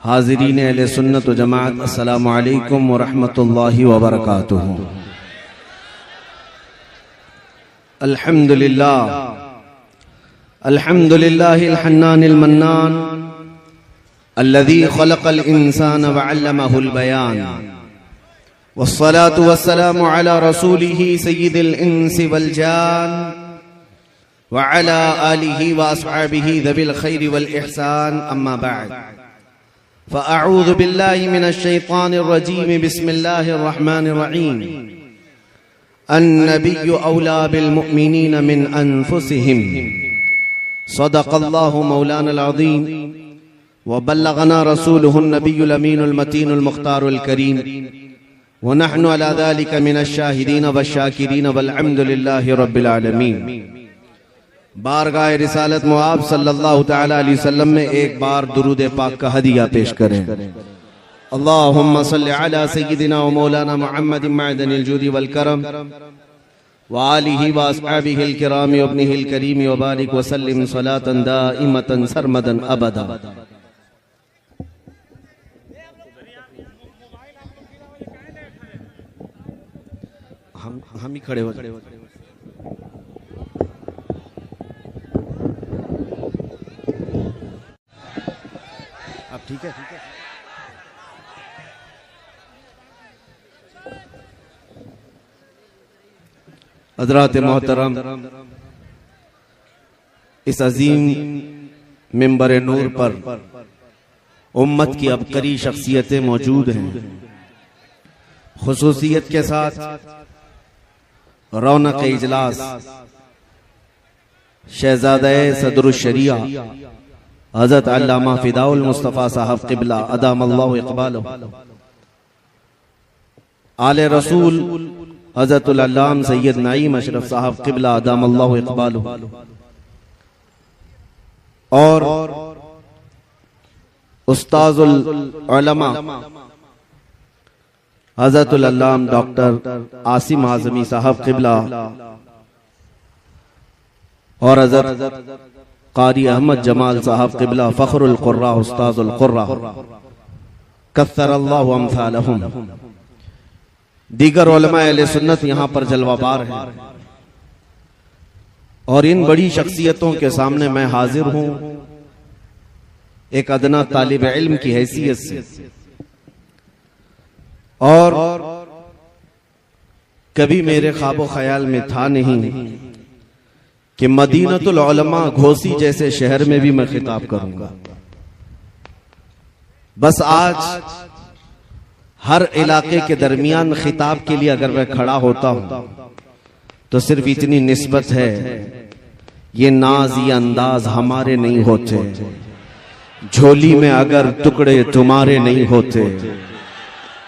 हाज़रीन अहले सुन्नत व जमात, अस्सलामु अलैकुम व रहमतुल्लाहि व बरकातुहू। अल्हम्दुलिल्लाह अल्हम्दुलिल्लाहिल हन्नानिल मन्नान अल्लज़ी खलक़ल इंसान व अल्लमहुल बयान वस्सलातु वस्सलामु अला रसूलिही सय्यिदिल इंसि वल जान व अला आलिही व अस्हाबिही ज़विल खैरि वल इहसान, अम्मा बअद। फ़अऊज़ु बिल्लाहि मिनश शैतानिर रजीम, बिस्मिल्लाहिर रहमानिर रहीम। अन्नबिय्यु औला बिल मुअमिनीन मिन अनफुसिहिम, सदक़ल्लाहु मौलानल अज़ीम व बल्लगना रसूलुहुन नबियुल अमीनुल मतीनुल मुख्तारुल करीम व नहनु अला ज़ालिका मिनश शाहिदीन व शाकिरीन वल हम्दुलिल्लाहि रब्बिल आलमीन। बारगाह रिसालत मुआब सल्लल्लाहु तआला अलैहि वसल्लम में एक बार दुरूद पाक का हदिया पेश करें। अल्लाहुम्मा सल्लि अला सय्यिदिना व मौलाना मुहम्मदिन मअदनिल जूदी वल करम व आलिहि व अस्हाबिहिल किराम व इब्निहिल करीम व बारिक व सल्लिम सलातन दाइमतन सरमदन अबदा। हम ही खड़े हो अब ठीक है। हज़रात मोहतरम, इस अजीम मिंबर नूर पर उम्मत की अबकरी शख्सियतें मौजूद हैं। खुसूसियत के साथ रौनक इजलास शहजादे सदरुश शरिया हज़रत अल्लामा फिदाउल मुस्तफ़ा साहब क़िबला अदामल्लाहु इक़बालहु, आले रसूल हज़रतुल अल्लाम सैयद नईम अशरफ साहब क़िबला अदामल्लाहु इक़बालहु, और उस्ताज़ुल उलमा हज़रतुल अल्लाम डॉक्टर आसिम आज़मी साहब क़िबला और हज़रत क़ारी अहमद जमाल साहब क़िबला फ़ख्रुल क़ुर्रा उस्ताज़ुल क़ुर्रा कस्सरल्लाहु अम्सालहुम, दीगर उलमा अहले सुन्नत यहाँ पर जलवाबार हैं। और इन बड़ी शख्सियतों के सामने मैं हाजिर हूँ एक अदना तालिब इल्म की हैसियत से, और कभी मेरे ख्वाबो ख्याल में था नहीं कि मदीनतुल उलमा घोसी जैसे शहर में भी मैं खिताब करूंगा। बस आज हर इलाके के दरमियान खिताब के लिए अगर मैं खड़ा होता हूं तो सिर्फ इतनी निस्बत है, ये नाज ये अंदाज हमारे नहीं होते, झोली में अगर टुकड़े तुम्हारे नहीं होते।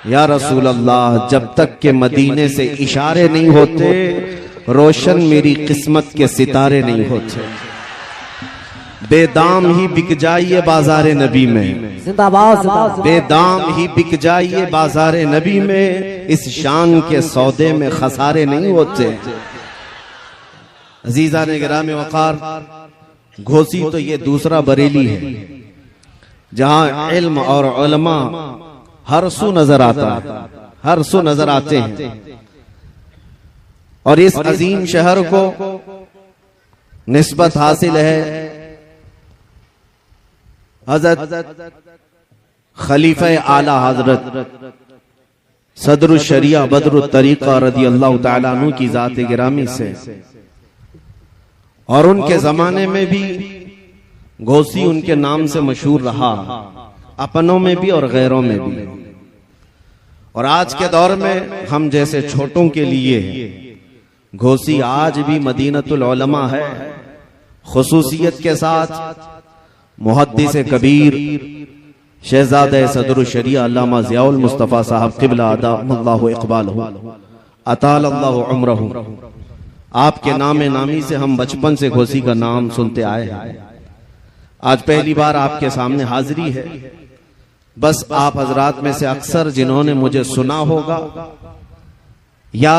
या रसूल अल्लाह, जब तक के मदीने से इशारे नहीं होते, रोशन मेरी किस्मत के सितारे नहीं होते। बेदाम ही बिक जाइए बाजारे नबी में, जिंदाबाद, बेदाम ही बिक जाइए बाजारे नबी में, इस शान के सौदे में खसारे नहीं होते। अजीजा ने गिराम वकार, घोसी तो ये दूसरा बरेली है जहां इल्म और उलमा हर सू नजर आता है, हर सू नजर आते हैं। और इस अजीम शहर को निस्बत हासिल है हजरत खलीफा आला हजरत सदरुश शरिया बदरुत तरीका रदी अल्लाह तआला अन्हु की जात गिरामी से। और उनके जमाने में भी घोसी उनके नाम से मशहूर रहा, अपनों में भी और गैरों में भी। और आज के दौर में हम जैसे छोटों के लिए घोसी आज भी मदीनतुल उलमा है। खुसूसियत के साथ मुहद्दिस कबीर शहजादे सदरुश शरिया अल्लामा ज़ियाउल मुस्तफ़ा साहब क़िबला अदामल्लाहु इक़बालहु अतालल्लाहु उम्रहु, आपके नामे नामी से हम बचपन से घोसी का नाम सुनते आए हैं। आज पहली बार आपके सामने हाजिरी है। बस आप हजरात में से अक्सर जिन्होंने मुझे सुना होगा या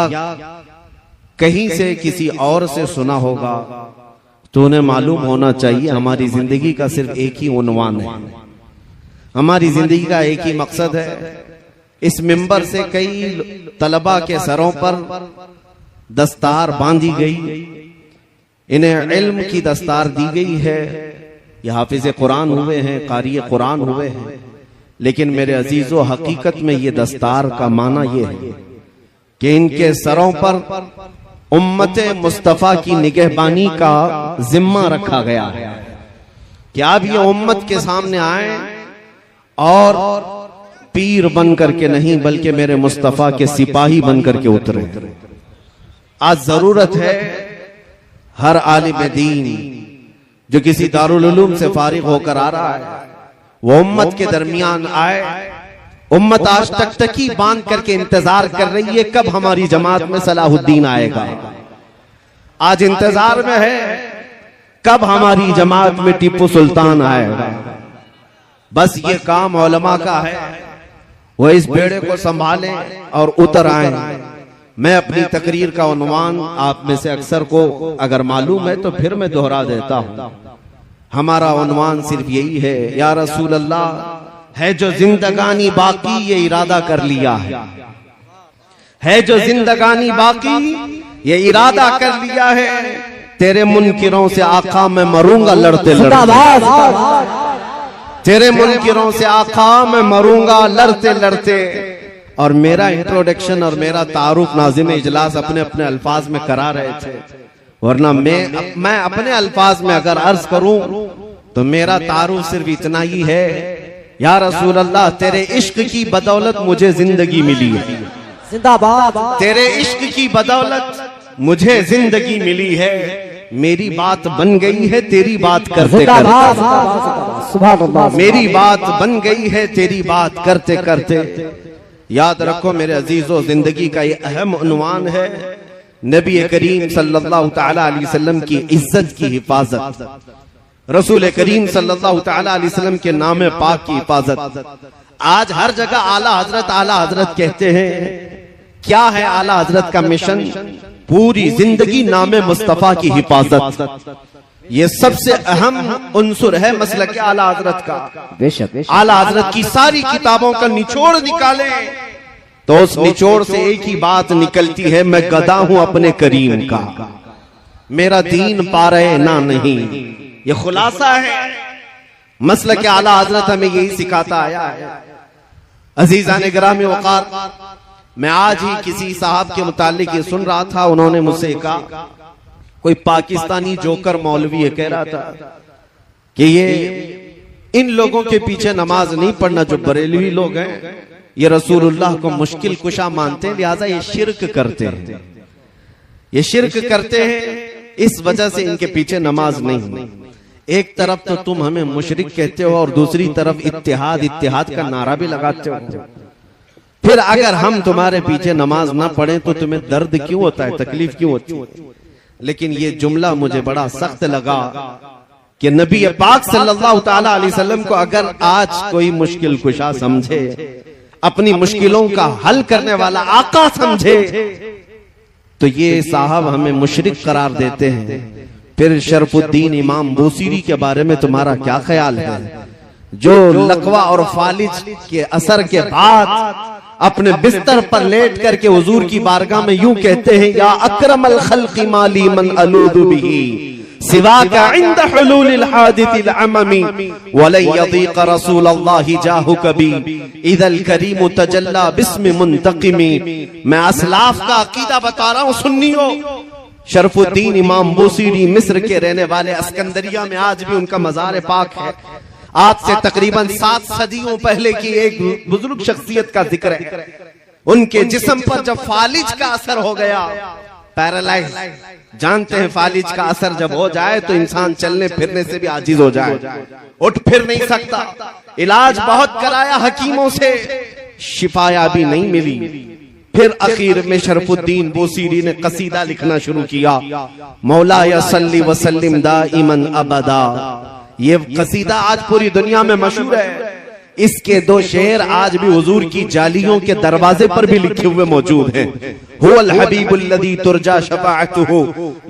कहीं से किसी और से सुना होगा, तो उन्हें मालूम होना चाहिए हमारी जिंदगी का सिर्फ एक ही उन्वान है। हमारी जिंदगी का एक ही मकसद है, इस मिंबर से कई तलबा के सरों पर दस्तार बांधी गई, इन्हें इल्म की दस्तार दी गई है, ये हाफिज कुरान हुए हैं, कारी कुरान हुए हैं, लेकिन मेरे अजीजों हकीकत में ये दस्तार का माना ये है कि इनके सरों पर उम्मत मुस्तफा की निगहबानी का जिम्मा रखा गया है कि आप ये उम्मत के सामने आए और पीर बन करके नहीं बल्कि मेरे मुस्तफा के सिपाही बन करके उतरे। आज जरूरत है हर आलिम दीन जो किसी दारुल उलूम से फारिग होकर आ रहा है वो उम्मत के दरमियान आए। उम्मत आज टकटकी बांध करके इंतजार कर रही है कब हमारी जमात में सलाहुद्दीन आएगा। आज इंतजार में है कब हमारी जमात में टीपू सुल्तान आएगा। बस ये काम उलमा का है, वो इस बेड़े को संभालें और उतर आए। मैं अपनी तकरीर का उन्वान आप में से अक्सर को अगर मालूम है तो फिर मैं दोहरा देता हूं। हमारा उन्वान सिर्फ यही है, या रसूल अल्लाह है जो जिंदगानी बाकी ये इरादा कर लिया है जो जिंदगानी बाकी ये इरादा कर लिया है, तेरे मुनकिरों से आका मैं मरूंगा लड़ते लड़ते, तेरे मुनकिरों से आका मैं मरूंगा लड़ते लड़ते। और मेरा इंट्रोडक्शन और मेरा तारुफ नाज़िम इजलास अपने अपने अल्फाज में करा रहे थे, वरना मैं अपने अल्फाज में अगर अर्ज करूं तो मेरा तारुफ सिर्फ इतना ही है, या रसूल अल्लाह तेरे इश्क की बदौलत मुझे जिंदगी मिली है, जिंदाबाद, तेरे इश्क की बदौलत मुझे जिंदगी मिली है, मेरी बात बन गई है तेरी बात करते करते, मेरी बात बन गई है तेरी बात करते करते। याद रखो मेरे अजीजों, जिंदगी का ये अहम उन्वान है नबी करीम सल्लल्लाहु तआला अलैहि वसल्लम की इज्जत की हिफाजत, रसूल करीम सल्लल्लाहु तआला अलैहि वसल्लम के नाम पाक की हिफाजत। आज हर जगह आला हजरत कहते हैं, क्या है आला हजरत का मिशन? पूरी जिंदगी नामे मुस्तफा की हिफाजत, ये सबसे अहम उन्सुर है मसलक आला हजरत का। बेशक आला हजरत की सारी किताबों का निचोड़ निकाले तो उस निचोड़ से एक ही बात निकलती है, मैं गदा हूं अपने करीम का, मेरा दीन पा रहे ना नहीं, ये खुलासा है। मसलक आला हजरत हमें यही सिखाता आया है। अजीजान गिरामी वक़ार, मैं आज ही किसी साहब के मुतालिक ये सुन रहा था, उन्होंने मुझसे कहा, कोई पाकिस्तानी जोकर मौलवी है, कह रहा था कि ये इन लोगों के पीछे नमाज नहीं पढ़ना जो बरेलवी लोग हैं, ये रसूलुल्लाह को मुश्किल कुशा मानते हैं, लिहाजा ये शिर्क करते हैं, ये शिर्क करते हैं, इस वजह से इनके पीछे नमाज नहीं। एक तरफ तो तुम हमें मुशरिक कहते हो और दूसरी तरफ इत्तिहाद का नारा भी लगाते हो, फिर अगर हम तुम्हारे पीछे नमाज ना पढ़ें तो तुम्हें दर्द क्यों होता है, तकलीफ क्यों होती है? लेकिन ये जुमला मुझे बड़ा सख्त लगा कि नबी पाक सल्लल्लाहु तआला अलैहि वसल्लम को अगर आज कोई मुश्किल कुशा समझे, अपनी मुश्किलों का हल करने वाला आका समझे, तो ये साहब हमें मुशरिक करार देते हैं। फिर शरफुद्दीन इमाम बूसीरी के बारे में तुम्हारा क्या ख्याल है, जो लकवा और फालिज के असर के बाद अपने बिस्तर पर लेट करके हुजूर की बारगाह में यूं कहते हैं, या अकरमल खल्क़ि माली मन अलूदु बिही सिवा का इंद हुलूलिल हादिथिल अममी वलै यदीक रसूलल्लाहि जाहु कभी इदल करीम तजल्ला बिस्मि मुंतकिमी। मैं असलाफ का अकीदा बता रहा हूं सुन्नियों। शरफुद्दीन इमाम बूसीरी मिस्र के रहने वाले, अस्कंदरिया में आज भी उनका मज़ार पाक है। आज से तकरीबन 7 सदियों पहले की एक बुजुर्ग शख्सियत का जिक्र है। उनके जिस्म पर जब फालिज का असर हो गया, पैरालाइज, जानते हैं फालिज का असर जब हो जाए तो इंसान चलने फिरने से भी आजिज हो जाए, उठ फिर नहीं सकता। इलाज बहुत कराया हकीमों से, शिफायाबी नहीं मिली। फिर आखिर में शरफुद्दीन बूसीरी ने कसीदा लिखना शुरू किया, मौला या सल्ली व सल्लिम दाइमन अबदा। ये कसीदा आज पूरी दुनिया में मशहूर है। इसके 2 शेर आज भी हुजूर की जालियों के दरवाजे पर भी लिखे हुए मौजूद हैं। हुवल हबीबुल लज़ी तुरजा शफाअतुहु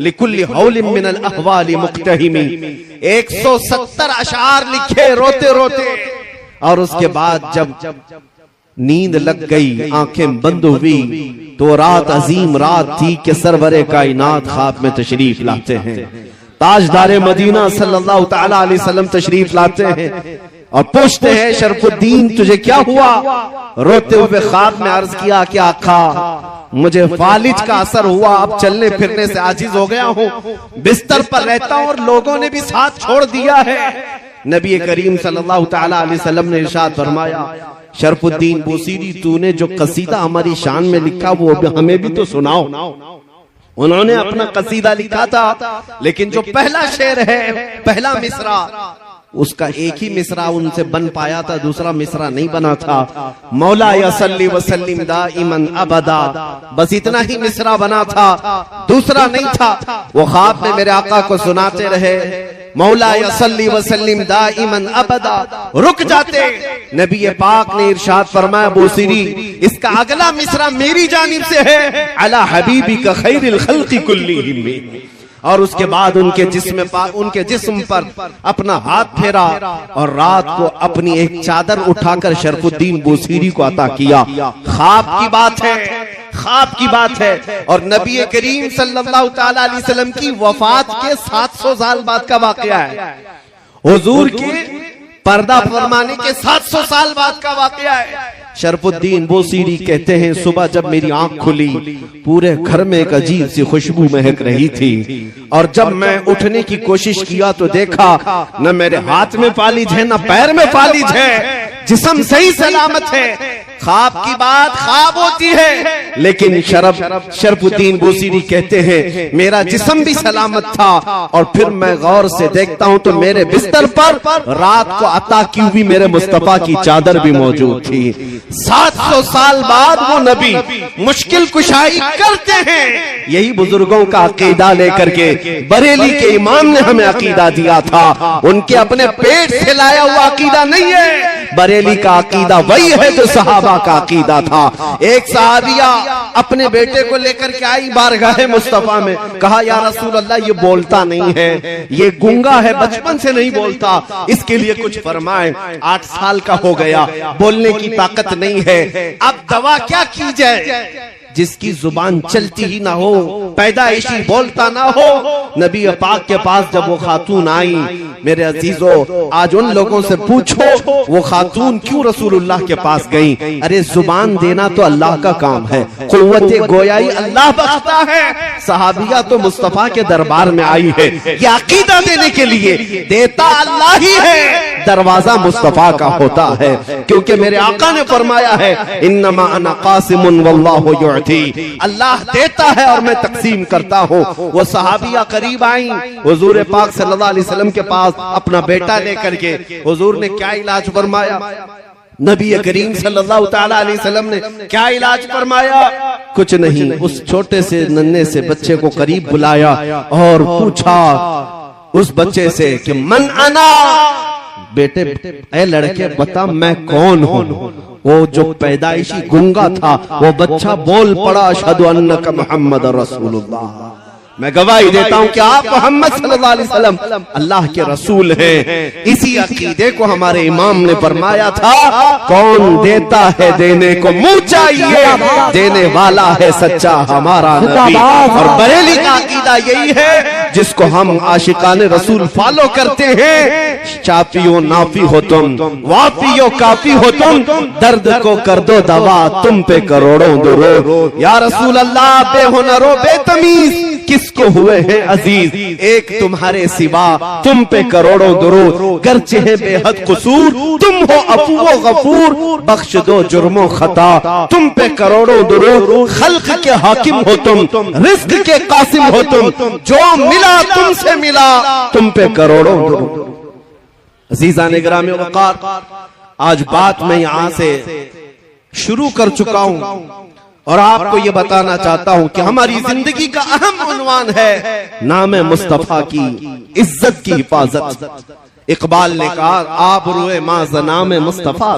लिकुल्लि हौलिन मिनल अहवालि मुक्तहिमी। 170 अशार लिखे रोते रोते और उसके बाद जब नींद लग गई, आंखें बंद हुई, तो रात अजीम रात थी कि सरवरे कायनात ख्वाब में तशरीफ लाते हैं। ताजदारे मदीना सल्लल्लाहु ताला अलैहि वसल्लम तशरीफ लाते हैं और पूछते हैं, शरफुद्दीन तुझे क्या हुआ? रोते हुए ख्वाब में अर्ज किया कि आका मुझे फालिज का असर हुआ, अब चलने फिरने से आजिज हो गया हूँ, बिस्तर पर रहता हूँ और लोगों ने भी साथ छोड़ दिया है। नबी करीम सल्लल्लाहु ताला अलैहि वसल्लम ने इरशाद फरमाया, शरफुद्दीन बूसीरी तूने जो कसीदा हमारी शान में लिखा वो हमें भी तो सुनाओ। उन्होंने अपना कसीदा लिखा था, लेकिन जो पहला शेर है, पहला मिसरा, उसका एक ही मिसरा उनसे बन पाया था, दूसरा मिसरा नहीं बना था। मौला यसल्ली वसल्लिम दाइमन अबदा, बस इतना ही मिसरा बना था, दूसरा नहीं था। वो ख्वाब में मेरे आका को सुनाते रहे, मौला यसल्ली वसल्लिम दाइमन अबदा, रुक जाते। नबी पाक ने इरशाद फरमाया, बूसीरी इसका अगला मिसरा मेरी जानिब से है, अला हबीबी का खैरिल खल्क़ि कुल्लिहिम। और उसके बाद उनके जिस्म पर अपना हाथ फेरा और रात को अपनी एक चादर उठाकर शरफुद्दीन बूसीरी को अता किया। ख्वाब की बात है, ख्वाब की बात है। और नबी करीम सल्लल्लाहु ताला अलैहि वसल्लम की वफात के 700 साल बाद का वाकया है। हुजूर के पर्दा फरमाने के 700 साल बाद का वाकया है। शरफुद्दीन बूसीरी कहते हैं, सुबह जब मेरी आंख खुली, पूरे घर में एक अजीब सी खुशबू महक रही थी, और जब मैं उठने की कोशिश किया तो देखा न मेरे हाथ में फालिज है, न पैर में फालिज है, जिस्म सही सलामत है। ख्वाब की बात ख्वाब होती है, लेकिन शरफुद्दीन बूसीरी कहते हैं, मेरा जिस्म भी सलामत था, और फिर मैं गौर से देखता हूँ तो मेरे बिस्तर पर रात को अता की हुई मेरे मुस्तफा की चादर भी मौजूद थी। 700 साल बाद वो नबी मुश्किल कुशाई करते हैं। यही बुजुर्गों का अकीदा लेकर के बरेली के इमाम ने हमें अकीदा दिया था, उनके अपने पेट से लाया हुआ अकीदा नहीं है। बरेली का अकीदा वही है जो सहाबा का अकीदा था। एक सहाबिया अपने बेटे को लेकर के आई बारगाहे मुस्तफा में, कहा या रसूल अल्लाह ये बोलता नहीं है, ये गूंगा है, बचपन से नहीं बोलता, इसके लिए कुछ फरमाए। 8 साल का हो गया, बोलने की ताकत नहीं है, अब दवा क्या की जाए? जिसकी जुबान चलती ही ना हो, पैदाइशी बोलता ना हो। नबी पाक के पास जब वो खातून आई, मेरे अजीजों आज उन लोगों से पूछो वो खातून क्यों रसूलुल्लाह के पास गई? अरे जुबान देना तो अल्लाह का काम है, कुव्वते गोयाई अल्लाह बख्शता है। सहाबिया तो मुस्तफा के दरबार में आई है, ये अकीदा देने के लिए, देता अल्लाह ही है, दरवाजा मुस्तफा का होता है, क्योंकि मेरे आका ने फरमाया है, इन्नमा अना कासिमुन वल्लाहु युअती, अल्लाह देता है और मैं तकसीम करता हूँ। वो सहाबिया करीब आई हुजूर पाक सल्लल्लाहु अलैहि वसल्लम के पास अपना बेटा लेकर के। हुजूर ने क्या इलाज फरमाया? नबी करीम सल्लल्लाहु ताला अलैहि वसल्लम ने क्या इलाज फरमाया? कुछ नहीं, उस छोटे से नन्हे से बच्चे को करीब बुलाया और पूछा उस बच्चे से कि मन अना, बेटे ए लड़के बता मैं कौन हूँ? वो जो पैदाइशी गूंगा था वो बच्चा बोल पड़ा, अशहदु अन्नका मुहम्मद रसूलुल्लाह, मैं गवाही देता हूँ कि आप मोहम्मद सल्लल्लाहु अलैहि वसल्लम अल्लाह के रसूल हैं। इसी अकीदे को हमारे इमाम ने फरमाया था, कौन देता है देने को मुंह चाहिए, देने वाला है सच्चा हमारा नबी। और बरेली का अकीदा यही है जिसको हम आशिकाने रसूल फॉलो करते हैं। शाफियो नाफी हो तुम, वाफियो काफी हो तुम, दर्द को कर दो दवा, तुम पे करोड़ों दुरूद। या रसूल अल्लाह बेहुनरो बेतमीज किसको हुए हैं अजीज, एक तुम्हारे सिवा, तुम पे करोड़ों दुरूद। गर्चे है बेहद कसूर, तुम हो अफू व गफूर, बख्श दो जुर्मो खता, तुम पे करोड़ों दुरूद। खल्क के हाकिम हो तुम, रिज़्क के कासिम हो तुम, जो मिला तुमसे मिला, तुम पे करोड़ों दुरूद। अजीज़ान गिरामी वक़ार, आज बात मैं यहाँ से शुरू कर चुका हूँ और आपको ये बताना चाहता हूं कि हमारी जिंदगी का अहम उन्वान है नाम मुस्तफा की इज्जत की हिफाजत। इकबाल ने कहा, आबरूए मां ज़नाम मुस्तफा,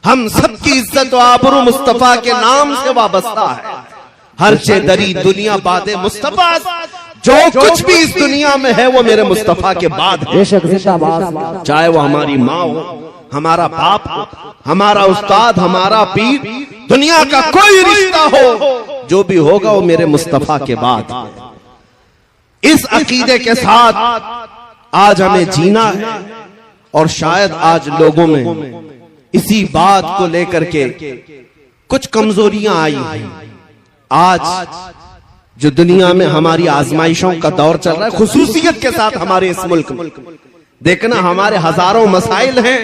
हम सबकी इज्जत और आबरू मुस्तफा के नाम से वाबस्ता है। हर चे दरी दुनिया बादे मुस्तफा, जो कुछ भी इस दुनिया में है वो मेरे मुस्तफा के बाद है। चाहे वो हमारी माँ हो, हमारा बाप हो, हमारा उस्ताद, हमारा पीर, दुनिया का कोई रिश्ता हो, जो भी होगा वो मेरे मुस्तफा के बाद। इस अकीदे के साथ आज हमें जीना है। और शायद आज लोगों में इसी बात को लेकर के कुछ कमजोरियां आई हैं। आज जो दुनिया में हमारी आजमाइशों का दौर चल रहा है, खुसूसियत के साथ हमारे इस मुल्क में देखना, हमारे हजारों मसाइल हैं,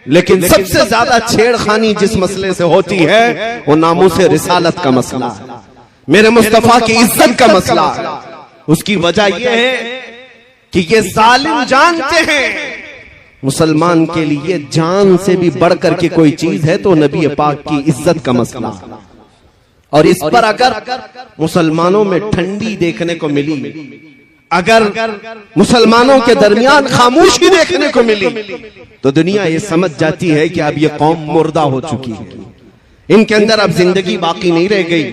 लेकिन सबसे ज्यादा छेड़खानी जिस मसले से होती है वो नामूसे रिसालत का मसला है, मेरे मुस्तफा की इज्जत का मसला है। उसकी वजह यह है कि ये जालिम जानते हैं मुसलमान के लिए जान से भी बढ़कर के कोई चीज है तो नबी पाक की इज्जत का मसला। और इस पर अगर मुसलमानों में ठंडी देखने को मिली, अगर मुसलमानों के दरमियान खामोशी देखने को मिली, तो दुनिया ये समझ जाती है कि अब ये कौम मुर्दा हो चुकी है, इनके अंदर अब जिंदगी बाकी नहीं रह गई।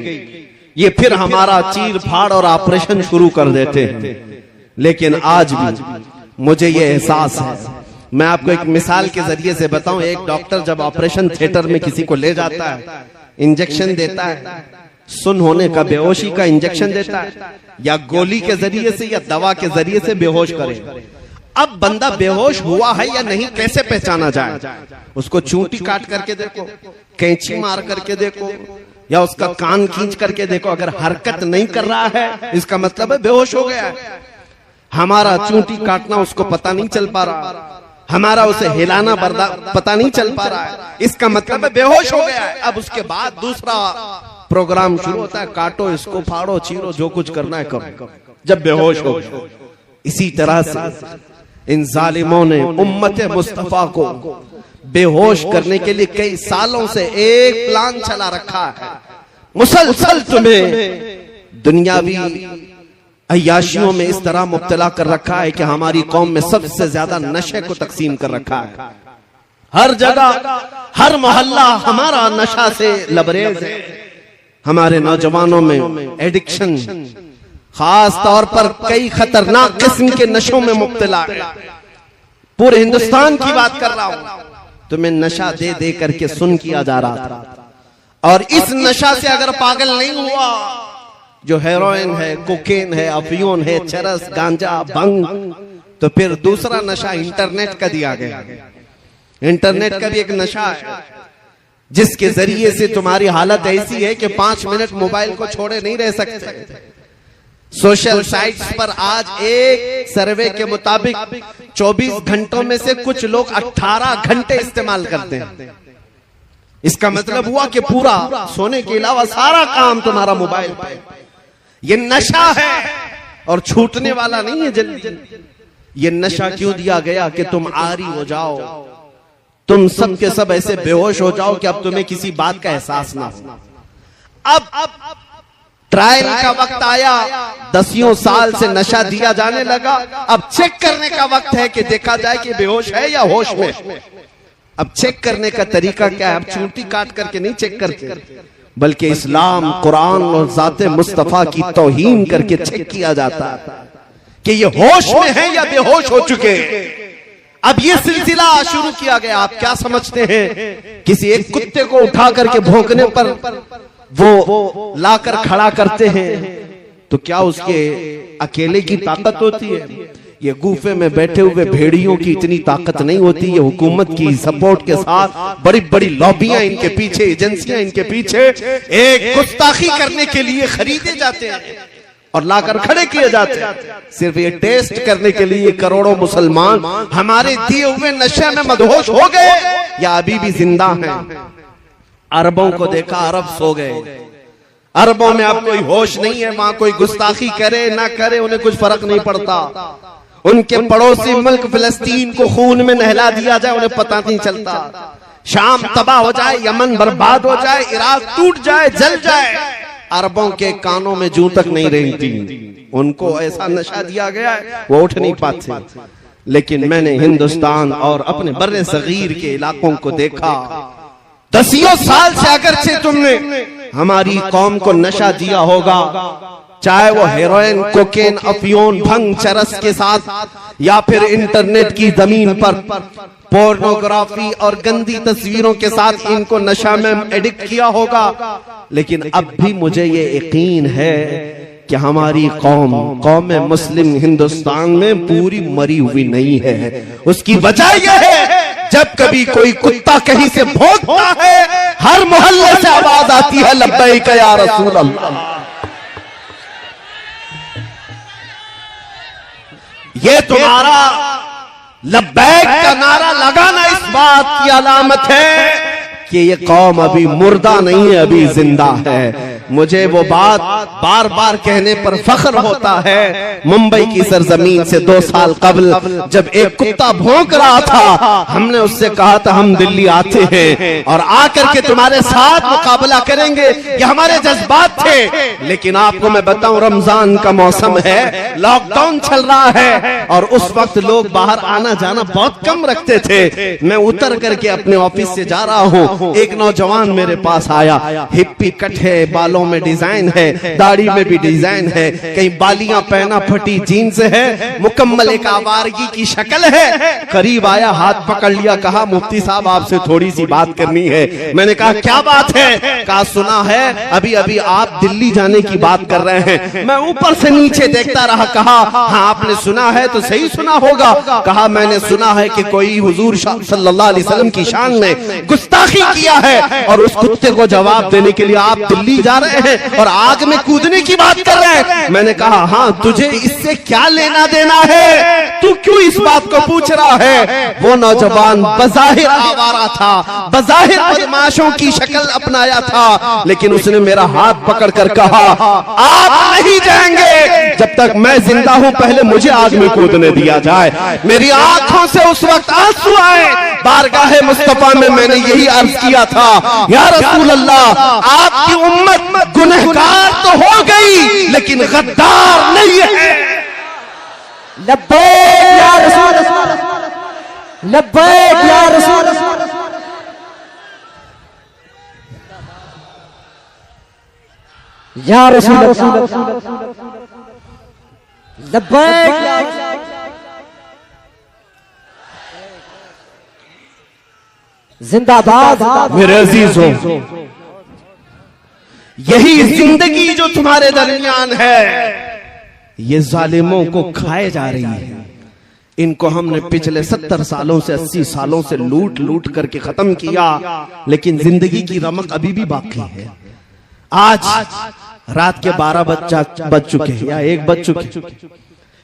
ये फिर हमारा चीर फाड़ और ऑपरेशन शुरू कर देते हैं। लेकिन आज भी मुझे ये एहसास है, मैं आपको एक मिसाल के जरिए से बताऊं। एक डॉक्टर जब ऑपरेशन थिएटर में किसी को ले जाता है, इंजेक्शन देता है, सुन होने का, बेहोशी का इंजेक्शन देता है, या गोली के जरिए से या दवा के जरिए से बेहोश करे। अब बंदा बेहोश हुआ है या नहीं कैसे पहचाना जाए? उसको चूंटी काट करके देखो, कैंची मार करके देखो, या उसका कान खींच करके देखो। अगर हरकत नहीं कर रहा है इसका मतलब है बेहोश हो गया है। हमारा चूंटी काटना उसको पता नहीं चल पा रहा, हमारा उसे हिलाना पता नहीं चल पा रहा है, इसका मतलब है बेहोश हो गया है। अब उसके बाद दूसरा प्रोग्राम शुरू होता है, काटो इसको, फाड़ो, चीरो, जो कुछ करना है करो, जब बेहोश हो। इसी तरह से इन जालिमों ने उम्मत मुस्तफा को बेहोश करने के लिए कई सालों से एक प्लान चला रखा है। मुसलसल तुम्हें दुनियावी अय्याशियों में इस तरह मुब्तला कर रखा है कि हमारी कौम में सबसे ज्यादा नशे को तकसीम कर रखा है। हर जगह, हर मोहल्ला हमारा नशा से लबरेज है। हमारे नौजवानों में एडिक्शन, खास तौर पर कई खतरनाक किस्म के नशों में मुब्तला है। पूरे हिंदुस्तान की बात कर रहा हूं, तुम्हें नशा दे दे करके सुन किया जा रहा था। और इस नशा से अगर पागल नहीं हुआ, जो हेरोइन है, कोकेन है, अफीम है, चरस, गांजा, भंग, तो फिर दूसरा नशा इंटरनेट का दिया गया। इंटरनेट का भी एक नशा है जिसके जरिए से तुम्हारी हालत ऐसी है कि 5 मिनट मोबाइल को छोड़े नहीं रह सकते। सोशल साइट्स पर आज एक सर्वे के मुताबिक 24 घंटों में से कुछ लोग 18 घंटे इस्तेमाल करते हैं। इसका मतलब हुआ कि पूरा सोने के अलावा सारा काम तुम्हारा मोबाइल पे। ये नशा है और छूटने वाला नहीं है जल्दी। ये नशा क्यों दिया गया कि तुम आरी हो जाओ, तुम सब के सब ऐसे बेहोश हो जाओ कि अब तुम्हें किसी बात का एहसास ना हो। अब ट्रायल का वक्त आया, 10 साल से नशा दिया जाने लगा। अब चेक करने का वक्त है कि देखा जाए कि बेहोश है या होश में। अब चेक करने का तरीका क्या है? अब चूंटी काट करके नहीं चेक करके, बल्कि इस्लाम, कुरान और ज़ाते मुस्तफा की तौहीन करके चेक किया जाता है कि ये होश में है या बेहोश हो चुके हैं। अब ये सिलसिला शुरू किया गया। आप क्या समझते हैं? किसी एक कुत्ते को उठा करके भौंकने पर वो लाकर खड़ा करते हैं तो क्या उसके अकेले की ताकत होती है? ये गुफे में बैठे हुए भेड़ियों की इतनी ताकत नहीं होती। ये हुकूमत की सपोर्ट के साथ बड़ी बड़ी लॉबियां इनके पीछे, एजेंसियां इनके पीछे एक गुस्ताखी करने के लिए खरीदे जाते हैं और लाकर खड़े किए जाते हैं, सिर्फ ये टेस्ट करने के लिए करोड़ों मुसलमान हमारे दिए हुए नशे में मदहोश हो गए या अभी भी जिंदा हैं। अरबों को देखा, अरब सो गए। अरबों में अब कोई होश नहीं है। वहां कोई गुस्ताखी करे ना करे उन्हें कुछ फर्क नहीं पड़ता। उनके पड़ोसी मुल्क फिलिस्तीन को खून में नहला दिया जाए उन्हें पता नहीं चलता। शाम तबाह हो जाए, यमन बर्बाद हो जाए, इराक टूट जाए, जल जाए, अरबों के कानों में जूं तक नहीं रहती। उनको ऐसा नशा दिया गया है वो उठ नहीं पाते। लेकिन मैंने हिंदुस्तान और अपने बर्रे सगीर के इलाकों को देखा। 10 साल से अगरचे तुमने हमारी कौम को नशा दिया होगा, चाहे वो हेरोइन, कोकेन, अफीम, भंग, चरस के साथ या फिर इंटरनेट की जमीन पर पोर्नोग्राफी और गंदी तस्वीरों के साथ इनको नशा में एडिक्ट किया होगा, लेकिन अब भी मुझे ये यकीन है कि हमारी कौम मुस्लिम हिंदुस्तान में पूरी मरी हुई नहीं है। उसकी वजह यह है, जब कभी कोई कुत्ता कहीं से भौंकता है, हर मोहल्ले से आवाज आती है, लब्बैक या रसूल अल्लाह। ये तुम्हारा लब्बैक का नारा लगाना इस बात की अलामत है कि ये कौम अभी मुर्दा नहीं है, अभी जिंदा है। मुझे वो बात बार बार कहने पर फख्र होता है। मुंबई की सरजमीन से 2 साल कबल जब एक कुत्ता भौंक रहा था, हमने उससे कहा था हम दिल्ली आते हैं और आकर के तुम्हारे साथ मुकाबला करेंगे। ये हमारे जज्बात थे। लेकिन आपको मैं बताऊं, रमजान का मौसम है, लॉकडाउन चल रहा है और उस वक्त लोग बाहर आना जाना बहुत कम रखते थे। मैं उतर करके अपने ऑफिस से जा रहा हूँ, एक नौजवान मेरे पास आया। हिप्पी कट है, बालों में डिजाइन है, दाढ़ी में भी डिजाइन है, कहीं बालियां पहना, फटी जीन्स है, मुकम्मल एक आवारगी की शक्ल है। करीब आया, हाथ पकड़ लिया, कहा मुफ्ती साहब आपसे थोड़ी सी बात करनी है। मैंने कहा क्या बात है? कहा सुना है अभी अभी आप दिल्ली जाने की बात कर रहे हैं। मैं ऊपर से नीचे देखता रहा, कहा हाँ आपने सुना है तो सही सुना होगा। कहा मैंने सुना है कि कोई हुजूर सल्लल्लाहु अलैहि वसल्लम की शान में गुस्ताखी किया है और उस कुत्ते को जवाब देने के लिए आप दिल्ली जा रहे हैं और आग में कूदने की बात कर रहे हैं। मैंने कहा हाँ तुझे इससे क्या लेना देना है, तू क्यों इस बात को पूछ रहा है? वो नौजवान बज़ाहिर आवारा था, बज़ाहिर बदमाशों की शक्ल अपनाया था, लेकिन उसने मेरा हाथ पकड़कर कहा आप नहीं जाएंगे जब तक मैं जिंदा हूं, पहले मुझे आग में कूदने दिया जाए। मेरी आंखों से उस वक्त आंसू आए। बारगाहे मुस्तफा में मैंने यही अर्ज किया था, या रसूल अल्लाह आपकी उम्मत गुनहगार तो हो गई लेकिन गद्दार नहीं है। लब्बैक या रसूल, लब्बैक या रसूल, या रसूल, लब्बैक। जिंदाबाद मेरे अजीजों, यही जिंदगी जो तुम्हारे दरमियान है, ये जालिमों को खाए जा रही है। इनको हमने पिछले 70 सालों से 80 सालों से लूट लूट करके खत्म किया, लेकिन जिंदगी की रमक अभी भी बाकी है। आज रात के 12 बज चुके हैं या 1 बज चुके,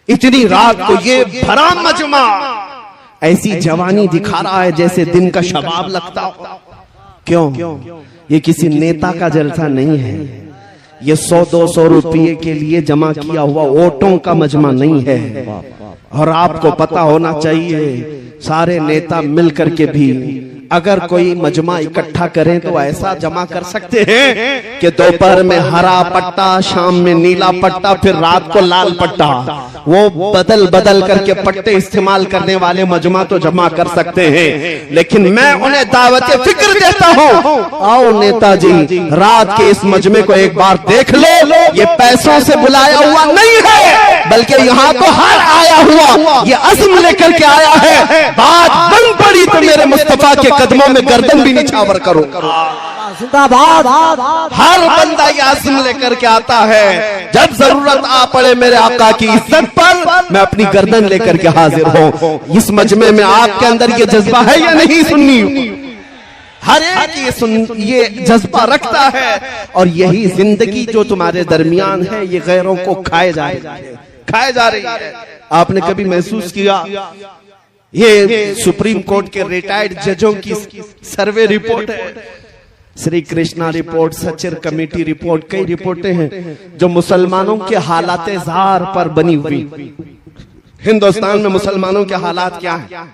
इतनी रात को ये भरा मजमा ऐसी जवानी दिखा रहा है जैसे दिन का शबाब लगता हो। क्यों? ये किसी नेता का जलसा नहीं है, ये 100-200 रुपये के लिए जमा किया हुआ वोटों का मजमा नहीं है। और आपको पता होना चाहिए, सारे नेता मिलकर के भी अगर कोई मजमा इकट्ठा करें तो ऐसा जमा कर सकते हैं कि दोपहर में हरा पट्टा, शाम में नीला पट्टा, फिर रात को लाल पट्टा, वो बदल बदल करके पट्टे इस्तेमाल करने वाले मजमा तो जमा कर सकते हैं। लेकिन मैं उन्हें दावत फिक्र देता हूँ, आओ नेताजी रात के इस मजमे को एक बार देख लो। ये पैसों से बुलाया हुआ नहीं है, बल्कि यहाँ तो हर आया हुआ ये अज़्म लेकर के आया है। बात बन पड़ी तो मेरे मुस्तफा के कदमों में गर्दन भी निछावर करो। जिंदाबाद। हर बंदा ये आज़्म लेकर के आता है, जब जरूरत आ पड़े मेरे आका की इज्जत पर, मैं अपनी गर्दन लेकर के हाजिर हूँ। इस मजमे में आपके अंदर ये जज्बा है या नहीं? सुन्नी हर एक ये जज्बा रखता है, और यही जिंदगी जो तुम्हारे दरमियान है ये गैरों को खाए जा रही है। आपने कभी महसूस किया, ये सुप्रीम कोर्ट के रिटायर्ड जजों की सर्वे रिपोर्ट है, Shri Krishna report, Sachar committee report, कई रिपोर्टें हैं जो मुसलमानों के हालात ज़ार पर बनी हुई। हिंदुस्तान में मुसलमानों के हालात क्या है?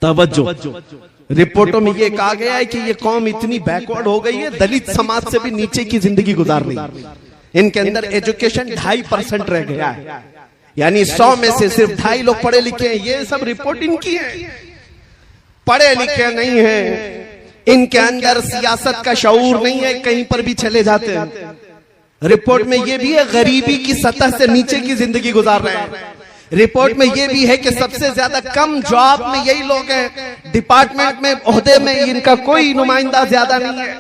तवज्जो, रिपोर्टों में ये कहा गया है कि ये कौम इतनी बैकवर्ड हो गई है, दलित समाज से भी नीचे की जिंदगी गुजार रही है। इनके अंदर एजुकेशन 2.5% रह गया है, यानी 100 में से सिर्फ 2.5 लोग पढ़े लिखे हैं। ये सब रिपोर्ट इनकी है, पढ़े लिखे नहीं है, इनके अंदर सियासत का शऊर नहीं है, कहीं पर भी चले जाते हैं। रिपोर्ट में यह भी है गरीबी की सतह से नीचे की जिंदगी गुजार रहे हैं। रिपोर्ट में यह भी है कि सबसे ज्यादा कम जॉब में यही लोग हैं, डिपार्टमेंट में ओहदे में इनका कोई नुमाइंदा ज्यादा नहीं है,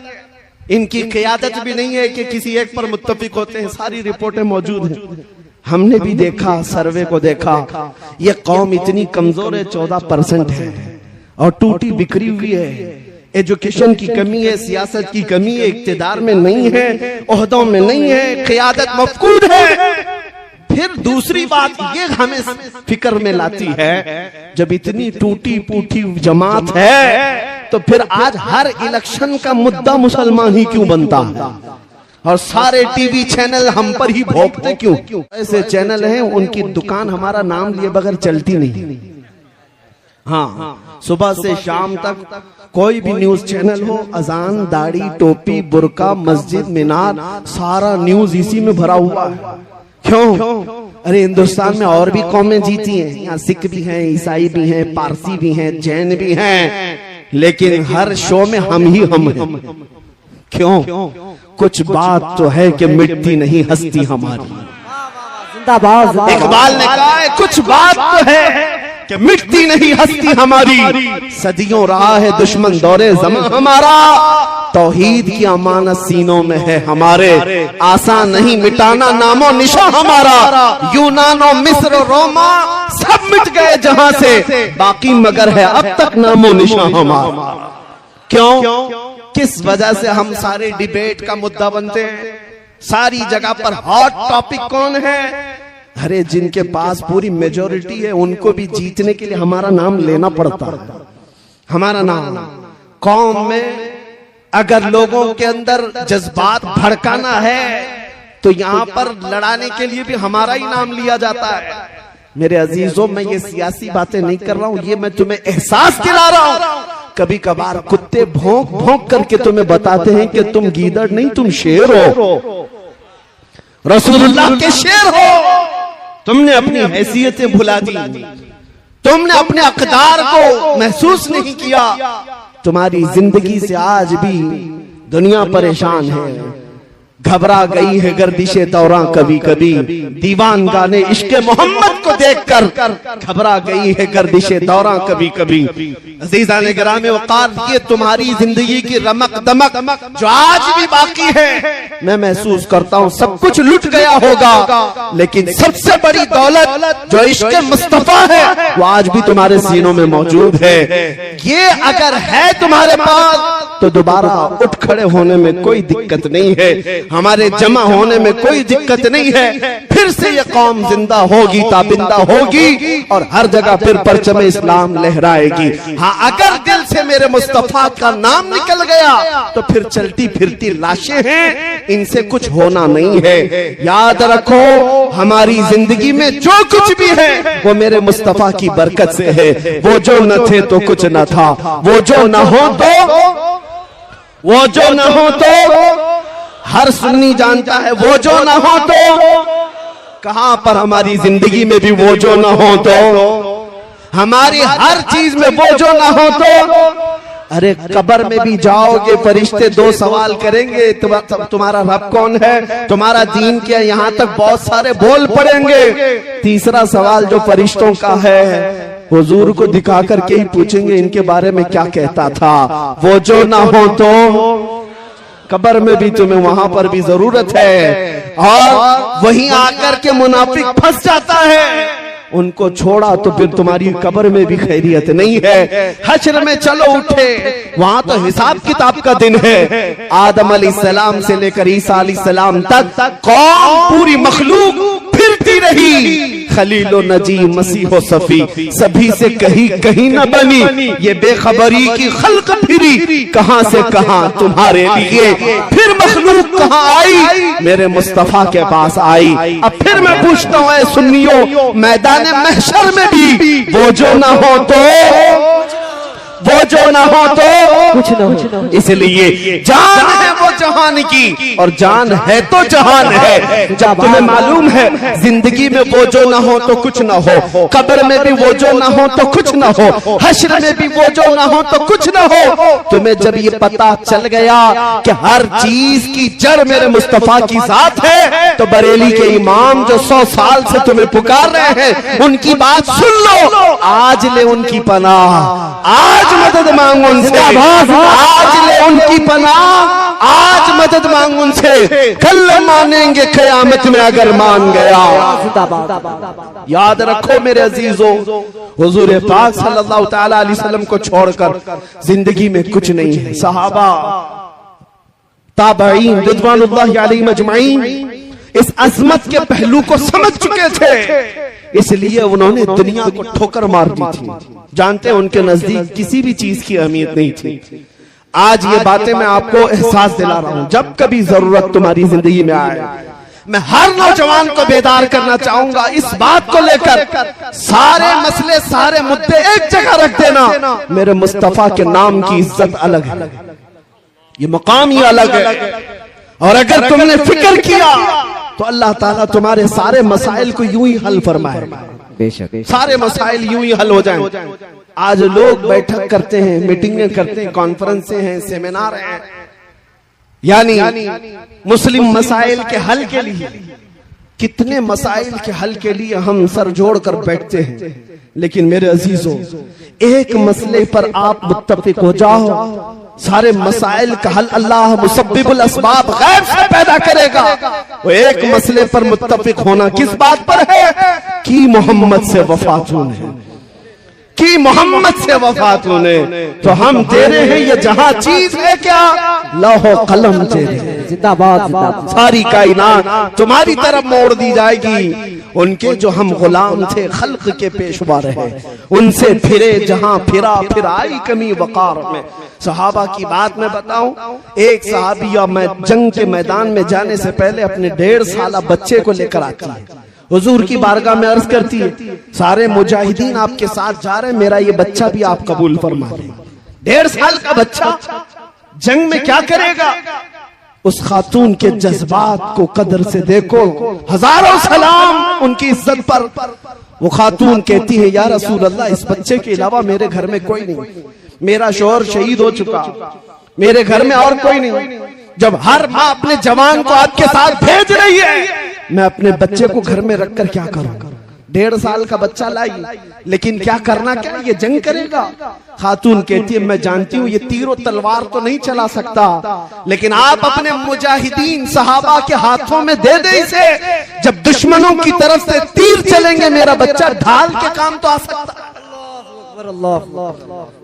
इनकी क़यादत भी नहीं है कि किसी एक पर मुत्तफिक होते हैं। सारी रिपोर्टें मौजूद हैं। हमने भी देखा, सर्वे को देखा, ये कौम इतनी कमजोर है, 14% है और टूटी बिखरी हुई है। एजुकेशन की कमी है, सियासत की कमी है, इक्तिदार में नहीं है, ओहदों में नहीं है, क़यादत मफकूद है। फिर दूसरी बात ये हमें फिक्र में लाती है, जब इतनी टूटी फूटी जमात है तो फिर आज हर इलेक्शन का मुद्दा मुसलमान ही क्यों बनता है और सारे टीवी चैनल हम पर ही भोंकते क्यों? ऐसे चैनल हैं उनकी दुकान हमारा नाम लिए बगैर चलती नहीं। हाँ, सुबह से शाम तक कोई भी न्यूज चैनल हो, अजान, दाढ़ी, टोपी, बुर्का, मस्जिद, मीनार, सारा न्यूज इसी में भरा हुआ है। क्यों? अरे हिंदुस्तान में और भी कौमें जीती हैं, यहाँ सिख भी हैं, ईसाई भी हैं, पारसी भी हैं, जैन भी हैं, लेकिन हर शो में हम ही हम हैं। क्यों? कुछ बात तो है कि मिटती नहीं हस्ती हमारी। जिंदाबाद। इकबाल ने कहा है कुछ बात तो है कि मिटती नहीं हस्ती हमारी, सदियों रहा है दुश्मन दौरे ज़मां हमारा, तौहीद की अमानत सीनों में है हमारे, आसान नहीं मिटाना नामो निशा हमारा, यूनानो मिस्र रोमा सब मिट गए जहां से, बाकी मगर है अब तक नामो निशा हमारा। क्यों? किस वजह से हम सारे डिबेट का मुद्दा बनते हैं? सारी जगह पर हॉट टॉपिक कौन है? अरे जिनके पास पूरी मेजोरिटी है उनको भी जीतने के लिए हमारा नाम लेना पड़ता है। हमारा नाम कौम में अगर लोगों के अंदर जज्बात भड़काना है तो यहाँ पर लड़ाने के लिए भी हमारा ही नाम लिया जाता है। मेरे अजीजों, मैं ये सियासी बातें नहीं कर रहा हूँ, ये मैं तुम्हें एहसास दिला रहा हूँ। कभी कभार कुत्ते भौंक भौंक करके तुम्हें बताते हैं कि तुम गीदड़ नहीं, तुम शेर हो, रसूलुल्लाह के शेर हो। तुमने अपनी हैसियतें भुला दी, तुमने अपने अक़दार को महसूस नहीं किया। तुम्हारी जिंदगी से आज भी दुनिया परेशान है, घबरा गई है गर्दिशे दौरां कभी कभी, दीवान गाने इश्क़े मोहम्मद को देखकर घबरा गई है गर्दिशे दौरां कभी कभी। अज़ीज़ान गिरामी वक़ार, ये तुम्हारी जिंदगी की रमक दमक जो आज भी बाकी है, मैं महसूस करता हूँ सब कुछ लुट गया होगा, लेकिन सबसे बड़ी दौलत जो इश्क़े मुस्तफ़ा है वो आज भी तुम्हारे सीनों में मौजूद है। ये अगर है तुम्हारे पास तो दोबारा उठ खड़े होने में कोई दिक्कत नहीं है, हमारे जमा होने में कोई दिक्कत नहीं है। फिर से ये कौम जिंदा होगी, ताबिंदा होगी और हर जगह फिर परचम इस्लाम लहराएगी। हाँ, अगर दिल से मेरे मुस्तफा का नाम निकल गया तो फिर चलती फिरती लाशें हैं, इनसे कुछ होना नहीं है। याद रखो, हमारी जिंदगी में जो कुछ भी है वो मेरे मुस्तफा की बरकत से है। वो जो न थे तो कुछ न था, वो जो न हो तो हर सुन्नी जानता है, वो जो न हो तो कहां पर हमारी जिंदगी में भी वो जो न हो तो, हमारी हर चीज में वो जो न हो तो। अरे कब्र में भी जाओगे, फरिश्ते दो सवाल करेंगे, तुम्हारा रब कौन है, तुम्हारा दीन क्या, यहाँ तक बहुत सारे बोल पड़ेंगे। तीसरा सवाल जो फरिश्तों का है, हुजूर को दिखा करके ही पूछेंगे इनके बारे में क्या कहता था। वो जो ना हो तो कब्र में भी तुम्हें वहां पर भी जरूरत है, और वहीं आकर के मुनाफिक फंस जाता है। उनको छोड़ा तो फिर तुम्हारी कब्र में भी खैरियत नहीं है। हश्र में चलो उठे, वहां तो हिसाब किताब का दिन है। आदम अलैहिस्सलाम से लेकर ईसा अलैहिस्सलाम तक कौम पूरी मखलूक फिरती रही, खलीलो नजी मसीहो सफी सभी से कहीं न बनी, ये बेखबरी की खल्क फिरी कहां से कहां तुम्हारे लिए, फिर मखलूक कहां आई, मेरे मुस्तफा के पास आई। अब फिर मैं पूछता हूं ऐ सुन्नियों, मैदान महशर में भी वो जो ना हो तो, वो जो ना हो तो कुछ न हो, इसलिए जान है वो जहान की, और जान है तो जहान है। जब तुम्हें मालूम है जिंदगी में वो जो ना हो तो कुछ ना हो, कब्र में भी वो जो ना हो तो कुछ ना हो, हश्र में भी वो जो ना हो तो कुछ ना हो, तुम्हें जब ये पता चल गया कि हर चीज की जड़ मेरे मुस्तफा की जात है, तो बरेली के इमाम जो 100 साल से तुम्हें पुकार रहे हैं उनकी बात सुन लो। आज ले उनकी पनाह, आज मदद मांग उनसे, आज ले उनकी पनाह, आज मदद मांग उनसे, कल मानेंगे क़यामत में अगर मान गया। याद रखो मेरे अजीजों, हुजूर पाक सल्लल्लाहु तआला अलैहि वसल्लम को छोड़कर जिंदगी में कुछ नहीं है। सहाबा ताबईन रिज़वानुल्लाहि अलैहिम अजमईन इस अजमत के पहलू को समझ चुके थे, इसलिए उन्होंने दुनिया को ठोकर मार दी थी। जानते हैं उनके नजदीक किसी भी चीज की अहमियत नहीं थी। आज ये बातें मैं आपको एहसास दिला रहा हूं। जब कभी जरूरत तुम्हारी जिंदगी में आए, मैं हर नौजवान को बेदार करना चाहूंगा इस बात को लेकर, सारे मसले सारे मुद्दे एक जगह रख देना। मेरे मुस्तफा के नाम की इज्जत अलग है, ये मकाम ही अलग है, और अगर तुमने फिक्र किया तो अल्लाह ताला तुम्हारे सारे मसाइल को यूं ही हल फरमाएगा। बेशक सारे मसाइल यूं ही हल हो जाएं। आज लोग बैठक करते हैं, मीटिंगें करते हैं, कॉन्फ्रेंसें हैं, सेमिनार हैं, यानी मुस्लिम मसाइल के हल के लिए, कितने मसाइल के हल के लिए हम सर जोड़कर बैठते हैं। लेकिन मेरे अजीजों, एक मसले पर आप मुत्तफिक हो जाओ, सारे मसाइल का हल अल्लाह मुसब्बिबुल अस्बाब गैब से पैदा करेगा। वो एक मसले पर मुत्तफिक होना किस बात पर है कि मोहम्मद से वफात होने, कि मोहम्मद से वफात होने। तो हम दे रहे हैं ये जहां चीज है क्या, लौह कलम दे रहे हैं। जिंदाबाद जिंदाबाद। सारी कायनात तुम्हारी तरफ मोड़ दी जाएगी। उनके जो हम गुलाम थे, खल्क के पेशवा रहे, उनसे फिरे जहां फिरा, फिर आई कमी वकार में। सहाबा की बात मैं बताऊं, एक सहाबिया मैं जंग के मैदान में जाने से पहले अपने 1.5 साल बच्चे को लेकर आती है, हुजूर की बारगाह में अर्ज करती है, सारे मुजाहिदीन आपके साथ जा रहे हैं, मेरा ये बच्चा भी आप कबूल फरमा लें। 1.5 साल का बच्चा जंग में क्या करेगा? उस खातून के जज्बात को कदर से देखो, हजारों सलाम उनकी इज्जत पर। वो खातून कहती है, या रसूल अल्लाह, इस बच्चे के अलावा मेरे घर में कोई नहीं, मेरा शौहर शहीद हो चुका, मेरे घर में और कोई नहीं। जब हर माँ अपने जवान को आपके साथ भेज रही है, मैं अपने बच्चे को घर में रखकर क्या करूं? 1.5 साल का बच्चा लाई, लेकिन क्या करना, क्या ये जंग करेगा? खातून कहती है, मैं जानती हूँ ये तीर तलवार तो नहीं चला सकता, लेकिन आप अपने मुजाहिदीन सहाबा के हाथों में दे दे इसे। जब दुश्मनों की तरफ से तीर चलेंगे, मेरा बच्चा ढाल के काम तो आ सकता है,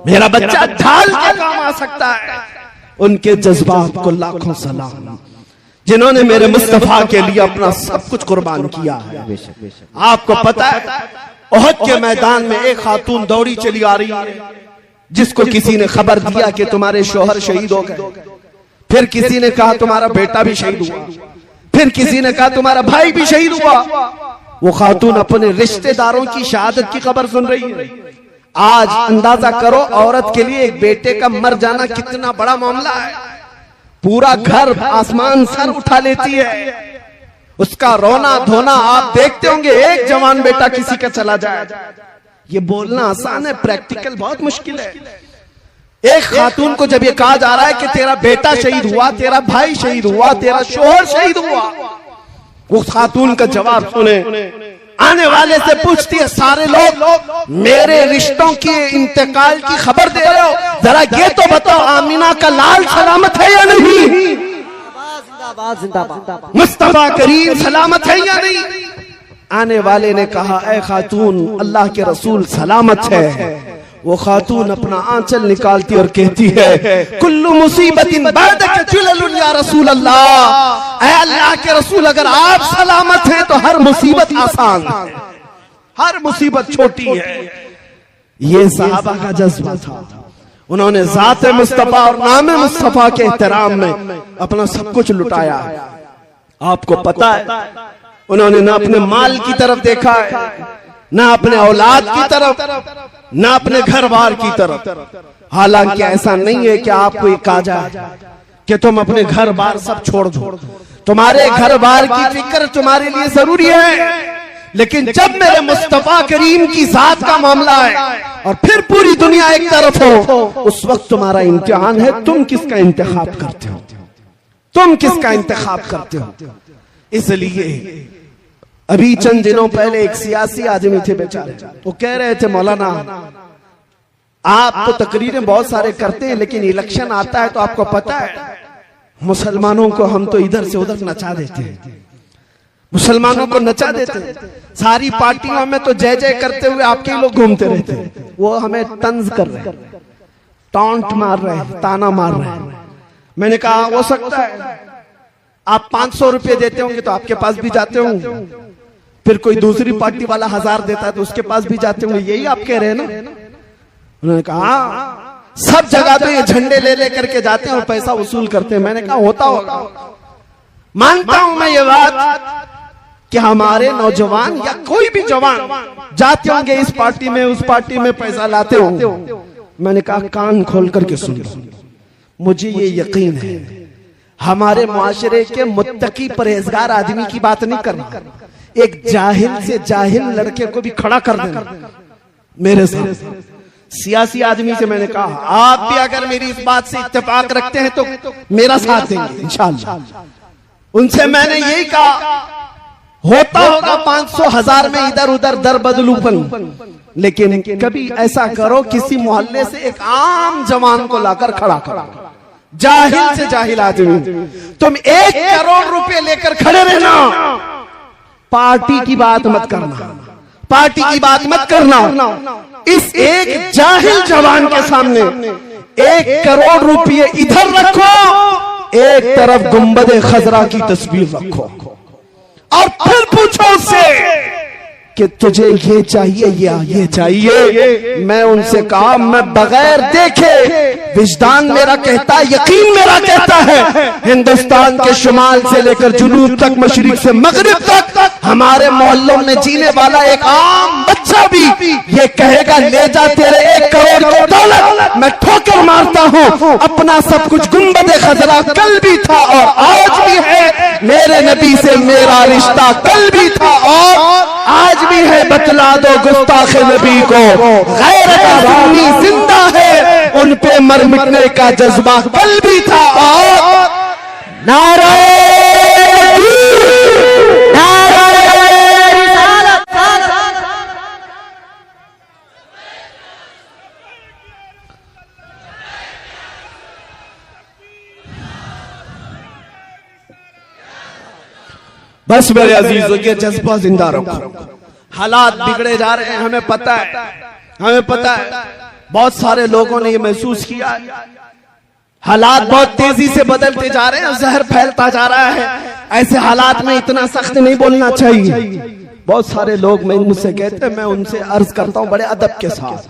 मेरा बच्चा ढाल के काम आ सकता है। उनके जज्बात को लाखों सलाम, जिन्होंने मेरे मुस्तफा के लिए अपना सब कुछ कुर्बान किया है। आपको पता है, ओहद के मैदान में एक खातून दौड़ी चली आ रही है, जिसको किसी ने खबर दिया कि तुम्हारे शौहर शहीद हो गए, फिर किसी ने कहा तुम्हारा बेटा भी शहीद हुआ, फिर किसी ने कहा तुम्हारा भाई भी शहीद हुआ। वो खातून अपने रिश्तेदारों की शहादत की खबर सुन रही है। आज अंदाजा करो, औरत के लिए एक बेटे का मर जाना कितना बड़ा मामला है। पूरा घर आसमान सर उठा लेती है, उसका रोना धोना आप देखते होंगे। एक जवान बेटा किसी का चला जाए, ये बोलना आसान है, प्रैक्टिकल बहुत मुश्किल है। एक खातून को जब ये कहा जा रहा है कि तेरा बेटा शहीद हुआ, तेरा भाई शहीद हुआ, तेरा शौहर शहीद हुआ, वो खातून का जवाब सुने, आने वाले से पूछती है, सारे लोग मेरे रिश्तों के इंतकाल की खबर दे रहे हो, जरा ये तो बताओ आमीना का लाल सलामत है या नहीं? मुस्तफा करीम सलामत है या नहीं? आने वाले ने कहा, ऐ खातून, अल्लाह के रसूल सलामत है। वो खातून अपना आंचल निकालती और कहती है, कुल्लु मुसीबतिन बादक जुललुन या रसूल अल्लाह, ऐ अल्लाह के रसूल, अगर आप सलामत हैं तो हर मुसीबत आसान है, हर मुसीबत छोटी है। ये सहाबा का जज्बा था। उन्होंने ज़ात मुस्तफा और नाम मुस्तफा के एहतराम में अपना सब कुछ लुटाया। आपको पता है, उन्होंने ना अपने माल की तरफ देखा है, ना अपने औलाद की तरफ, ना अपने घर बार की तरफ। हालांकि ऐसा नहीं है कि आपको ये कहा जाए कि तुम अपने घर बार सब छोड़ दो। तुम्हारे घर बार की फिक्र तुम्हारे लिए जरूरी है, लेकिन जब मेरे मुस्तफा करीम की जात का मामला है और फिर पूरी दुनिया एक तरफ हो, उस वक्त तुम्हारा इम्तिहान है, तुम किसका इंतखाब करते हो, तुम किसका इंतखाब करते हो। इसलिए अभी चंद दिनों पहले एक सियासी आदमी थे बेचारे, वो कह रहे थे मौलाना आप तो तकरीरें बहुत सारे करते हैं, लेकिन इलेक्शन आता है तो आपको पता है मुसलमानों को हम तो इधर से उधर नचा देते हैं, मुसलमानों को नचा देते हैं। सारी पार्टियों में तो जय जय करते हुए आपके लोग घूमते रहते हैं, वो हमें तंज कर रहे हैं, टॉन्ट मार रहे हैं, ताना मार रहे हैं। मैंने कहा हो सकता है आप 500 रुपए देते होंगे तो आपके पास भी जाते होंगे, फिर कोई दूसरी पार्टी वाला 1000 देता है तो उसके पास भी जाते होंगे, यही आप कह रहे हैं ना। उन्होंने कहा सब जगह तो ये झंडे ले लेकर के जाते हैं और पैसा वसूल करते हैं। मैंने कहा होता होगा, मानता हूं मैं ये बात कि हमारे नौजवान या कोई भी जवान जाते होंगे इस पार्टी में उस पार्टी में, पैसा लाते होंगे। मैंने कहा कान खोल करके सुन लो, मुझे ये यकीन है हमारे मुआशरे के मुत्तकी परहेजगार आदमी की बात नहीं करना, एक जाहिल से जाहिल लड़के को भी खड़ा कर देना मेरे साथ। सियासी आदमी से मैंने कहा आप भी अगर मेरी इस बात से इत्तेफाक रखते हैं तो मेरा साथ देंगे इंशाअल्लाह। उनसे मैंने यही कहा होता होगा 500 1000 में इधर उधर दर बदलूपन, लेकिन कभी ऐसा करो किसी मोहल्ले से एक आम जवान को लाकर खड़ा करो, जाहिल से जाहिल आदमी, तुम 1 करोड़ रुपए लेकर खड़े रहना, पार्टी की बात मत करना, पार्टी की बात मत करना। इस एक जाहिल जवान के सामने 1 करोड़ रुपए इधर रखो, एक तरफ गुंबदे खजरा की तस्वीर रखो और फिर पूछो उससे कि तुझे ये चाहिए या ये चाहिए। मैं उनसे कहा मैं बगैर देखे, विजदान मेरा कहता है, यकीन मेरा कहता है, हिंदुस्तान के शुमाल से लेकर जुनूब तक, मशरिक से मगरिब तक हमारे मोहल्लों में जीने वाला एक आम बच्चा भी ये कहेगा ले जा तेरे 1 करोड़ की दौलत। मैं ठोकर मारता हूँ, अपना सब कुछ गुंबदे खजरा कल भी था और आज भी है, मेरे नबी से मेरा रिश्ता कल भी था और आज भी है, बतला दो गुस्ताखे नबी को, गैरत रानी जिंदा है, उन पे मर मिटने का जज्बा कल भी था और नारे बस मेरे अजीजों के जज्बा जिंदा रखो। हालात बिगड़े जा रहे हैं, हमें पता है, हमें पता है, बहुत सारे लोगों ने ये महसूस किया है, हालात बहुत तेजी से बदलते जा रहे हैं, जहर फैलता जा रहा है। ऐसे हालात में इतना सख्त नहीं बोलना चाहिए। बहुत सारे लोग मुझसे कहते हैं, मैं उनसे अर्ज करता हूं बड़े अदब के साथ,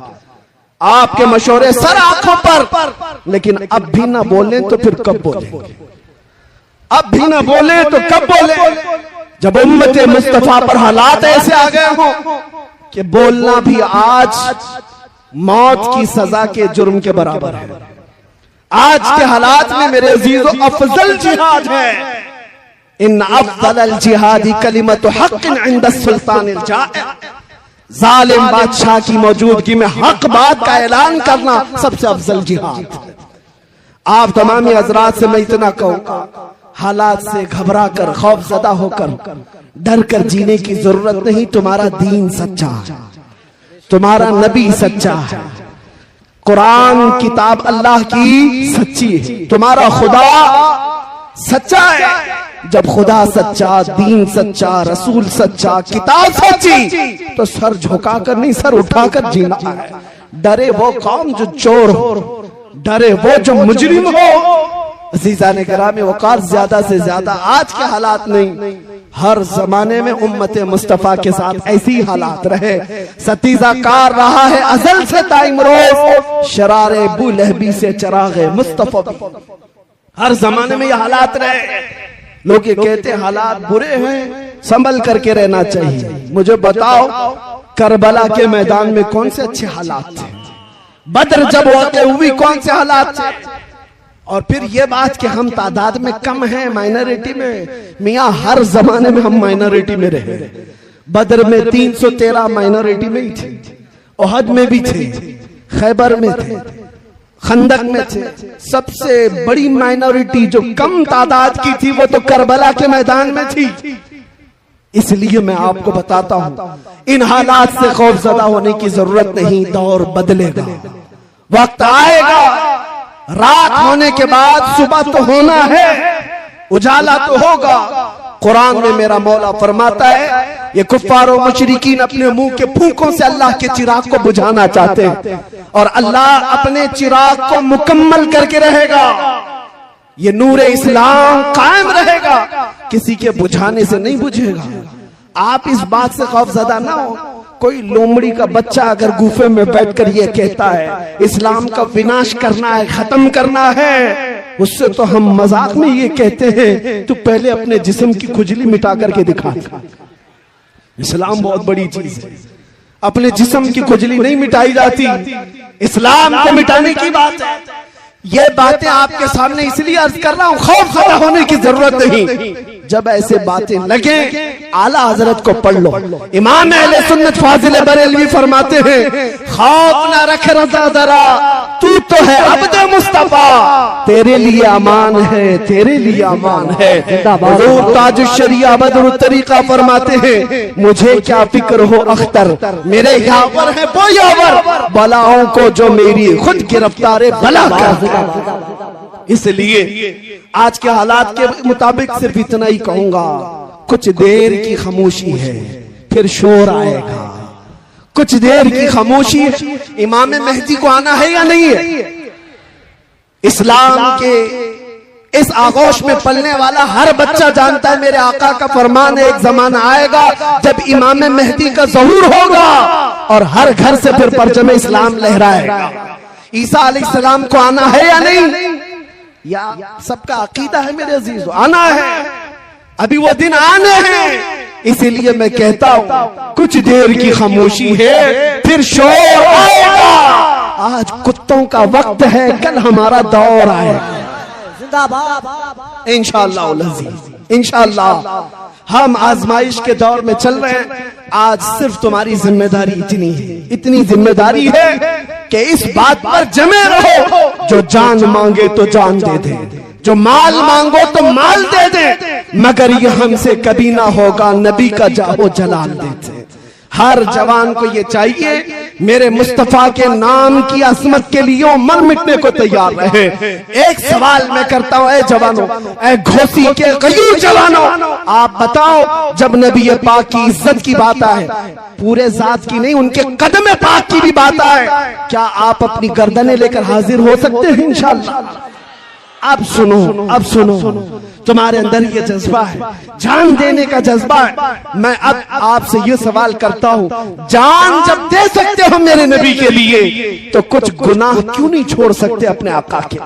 आपके मशवरे सर आंखों पर, लेकिन अब भी ना बोलें तो फिर कब बोलेंगे, अब भी ना बोले तो कब बोले, जब उम्मत मुस्तफा पर हालात ऐसे आ गए हो कि बोलना भी आज मौत की सजा के जुर्म के बराबर है। आज के हालात में मेरे अजीजों अफजल जिहाद है, इन अफजल जिहादी कलिमत हक़्क़िन इंद सुल्तान जाए, जालिम बादशाह की मौजूदगी में हक बात का ऐलान करना सबसे अफजल जिहाद। आप तमामी हजरात से मैं इतना कहूंगा, हालात से घबरा कर, खौफजदा होकर, डर कर जीने की जरूरत नहीं। तुम्हारा दीन सच्चा है, तुम्हारा नबी सच्चा है, कुरान किताब अल्लाह की सच्ची है, तुम्हारा खुदा सच्चा है। जब खुदा सच्चा, दीन सच्चा, रसूल सच्चा, किताब सच्ची, तो सर झुकाकर नहीं सर उठाकर जीना है। डरे वो कौम जो चोर हो, डरे वो जो मुजरिम हो। अज़ीज़ान गिरामी वक़ार, ज्यादा से ज्यादा आज के हालात नहीं, हर जमाने में उम्मत मुस्तफा के साथ ऐसी हालात रहे। सतीजा कार रहा है अजल से ताइम रोज, शरारे बुलहबी से चरागे मुस्तफा, हर जमाने में ये हालात रहे। लोग ये कहते हैं हालात बुरे हैं, संभल करके रहना चाहिए। मुझे बताओ करबला के मैदान में कौन से अच्छे हालात थे? बद्र जब वाक़या हुई कौन से हालात थे? और फिर ये बात कि हम तादाद में कम हैं, माइनॉरिटी में, मियां हर जमाने में हम माइनॉरिटी में रहे। बदर में 313 माइनॉरिटी में ही थे, ओहद में भी थे, खैबर में थे, खंदक में थे। सबसे बड़ी माइनॉरिटी जो कम तादाद की थी वो तो करबला के मैदान में थी। इसलिए मैं आपको बताता हूं, इन हालात से खौफजदा होने की जरूरत नहीं। दौर बदलेगा, वक्त आएगा, रात होने के बाद सुबह तो होना है, उजाला तो होगा। कुरान में मेरा मौला फरमाता है, ये कुफ्फार और मुशरिकीन अपने मुंह के फूंकों से अल्लाह के चिराग को बुझाना चाहते हैं, और अल्लाह अपने चिराग को मुकम्मल करके रहेगा। ये नूर इस्लाम कायम रहेगा, किसी के बुझाने से नहीं बुझेगा। आप इस बात से खौफजदा ना हो। कोई लोमड़ी का बच्चा अगर गुफे में बैठकर ये कहता है इस्लाम का विनाश करना है, खत्म करना है, उससे तो हम मजाक में ये कहते हैं तू पहले अपने जिस्म की खुजली मिटा करके दिखा। इस्लाम बहुत बड़ी चीज है, अपने जिस्म की खुजली नहीं मिटाई जाती, इस्लाम को मिटाने की बात है। ये बातें आपके सामने इसलिए अर्ज कर रहा हूं, खौफजदा होने की जरूरत नहीं। जब ऐसे बातें लगे आला हजरत को पढ़ लो। इमाम अहले सुन्नत फाजिल बरेलवी फरमाते हैं, खौफ ना रख रजा जरा, तू तो है अब्द मुस्तफा, तेरे लिए अमान है, तेरे लिए अमान है। हुजूर ताजुश शरिया बदरुल तरीका फरमाते हैं, मुझे क्या फिक्र हो अख्तर, मेरे यावर है वो यावर, बलाओं को जो मेरी खुद गिरफ्तार बला कर। इसलिए आज के हालात के मुताबिक सिर्फ इतना ही कहूंगा, कुछ देर की खामोशी है, फिर शोर आएगा। कुछ देर की खामोशी है, इमाम मेहदी को आना है या नहीं है? इस्लाम के इस आगोश में पलने वाला हर बच्चा जानता है, मेरे आका का फरमान है, एक जमाना आएगा जब इमाम मेहदी का ज़हूर होगा और हर घर से फिर परचम इस्लाम लहराएगा। ईसा अलैहिस्सलाम को आना है या नहीं? या सबका अकीदा है मेरे अजीजों, आना है, अभी वो दिन आने हैं। इसीलिए मैं कहता हूं, कुछ देर की खामोशी है, फिर शोर आएगा। आज कुत्तों का वक्त है, कल हमारा दौर आएगा। इंशाअल्लाह अज़ीज़, इंशाअल्लाह। हम आजमाइश के दौर में चल रहे हैं। आज सिर्फ तुम्हारी जिम्मेदारी इतनी है, इतनी जिम्मेदारी है कि इस बात पर जमे रहो, जो जान मांगे तो जान दे दे, जो माल मांगो तो माल दे दे, मगर ये हमसे कभी ना होगा नबी का जाहो जलाल देते। हर जवान को ये चाहिए, मेरे मुस्तफा के नाम की असमत के लिए मर मिटने को तैयार रहे। एक सवाल मैं करता हूं, ए जवानों, ए घोसी के गयूर जवानों, आप बताओ, जब नबी पाक की इज्जत की बात आए, पूरे जात की नहीं, उनके कदम पाक की भी बात आए, क्या आप अपनी गर्दनें लेकर हाजिर हो सकते हैं? इंशाअल्लाह। अब सुनो, अब सुनो, तुम्हारे अंदर ये जज्बा है, जान देने का जज्बा है। मैं अब आपसे ये सवाल करता हूं, जान जब दे सकते हो मेरे नबी के लिए, तो कुछ गुनाह क्यों नहीं छोड़ सकते अपने आका के?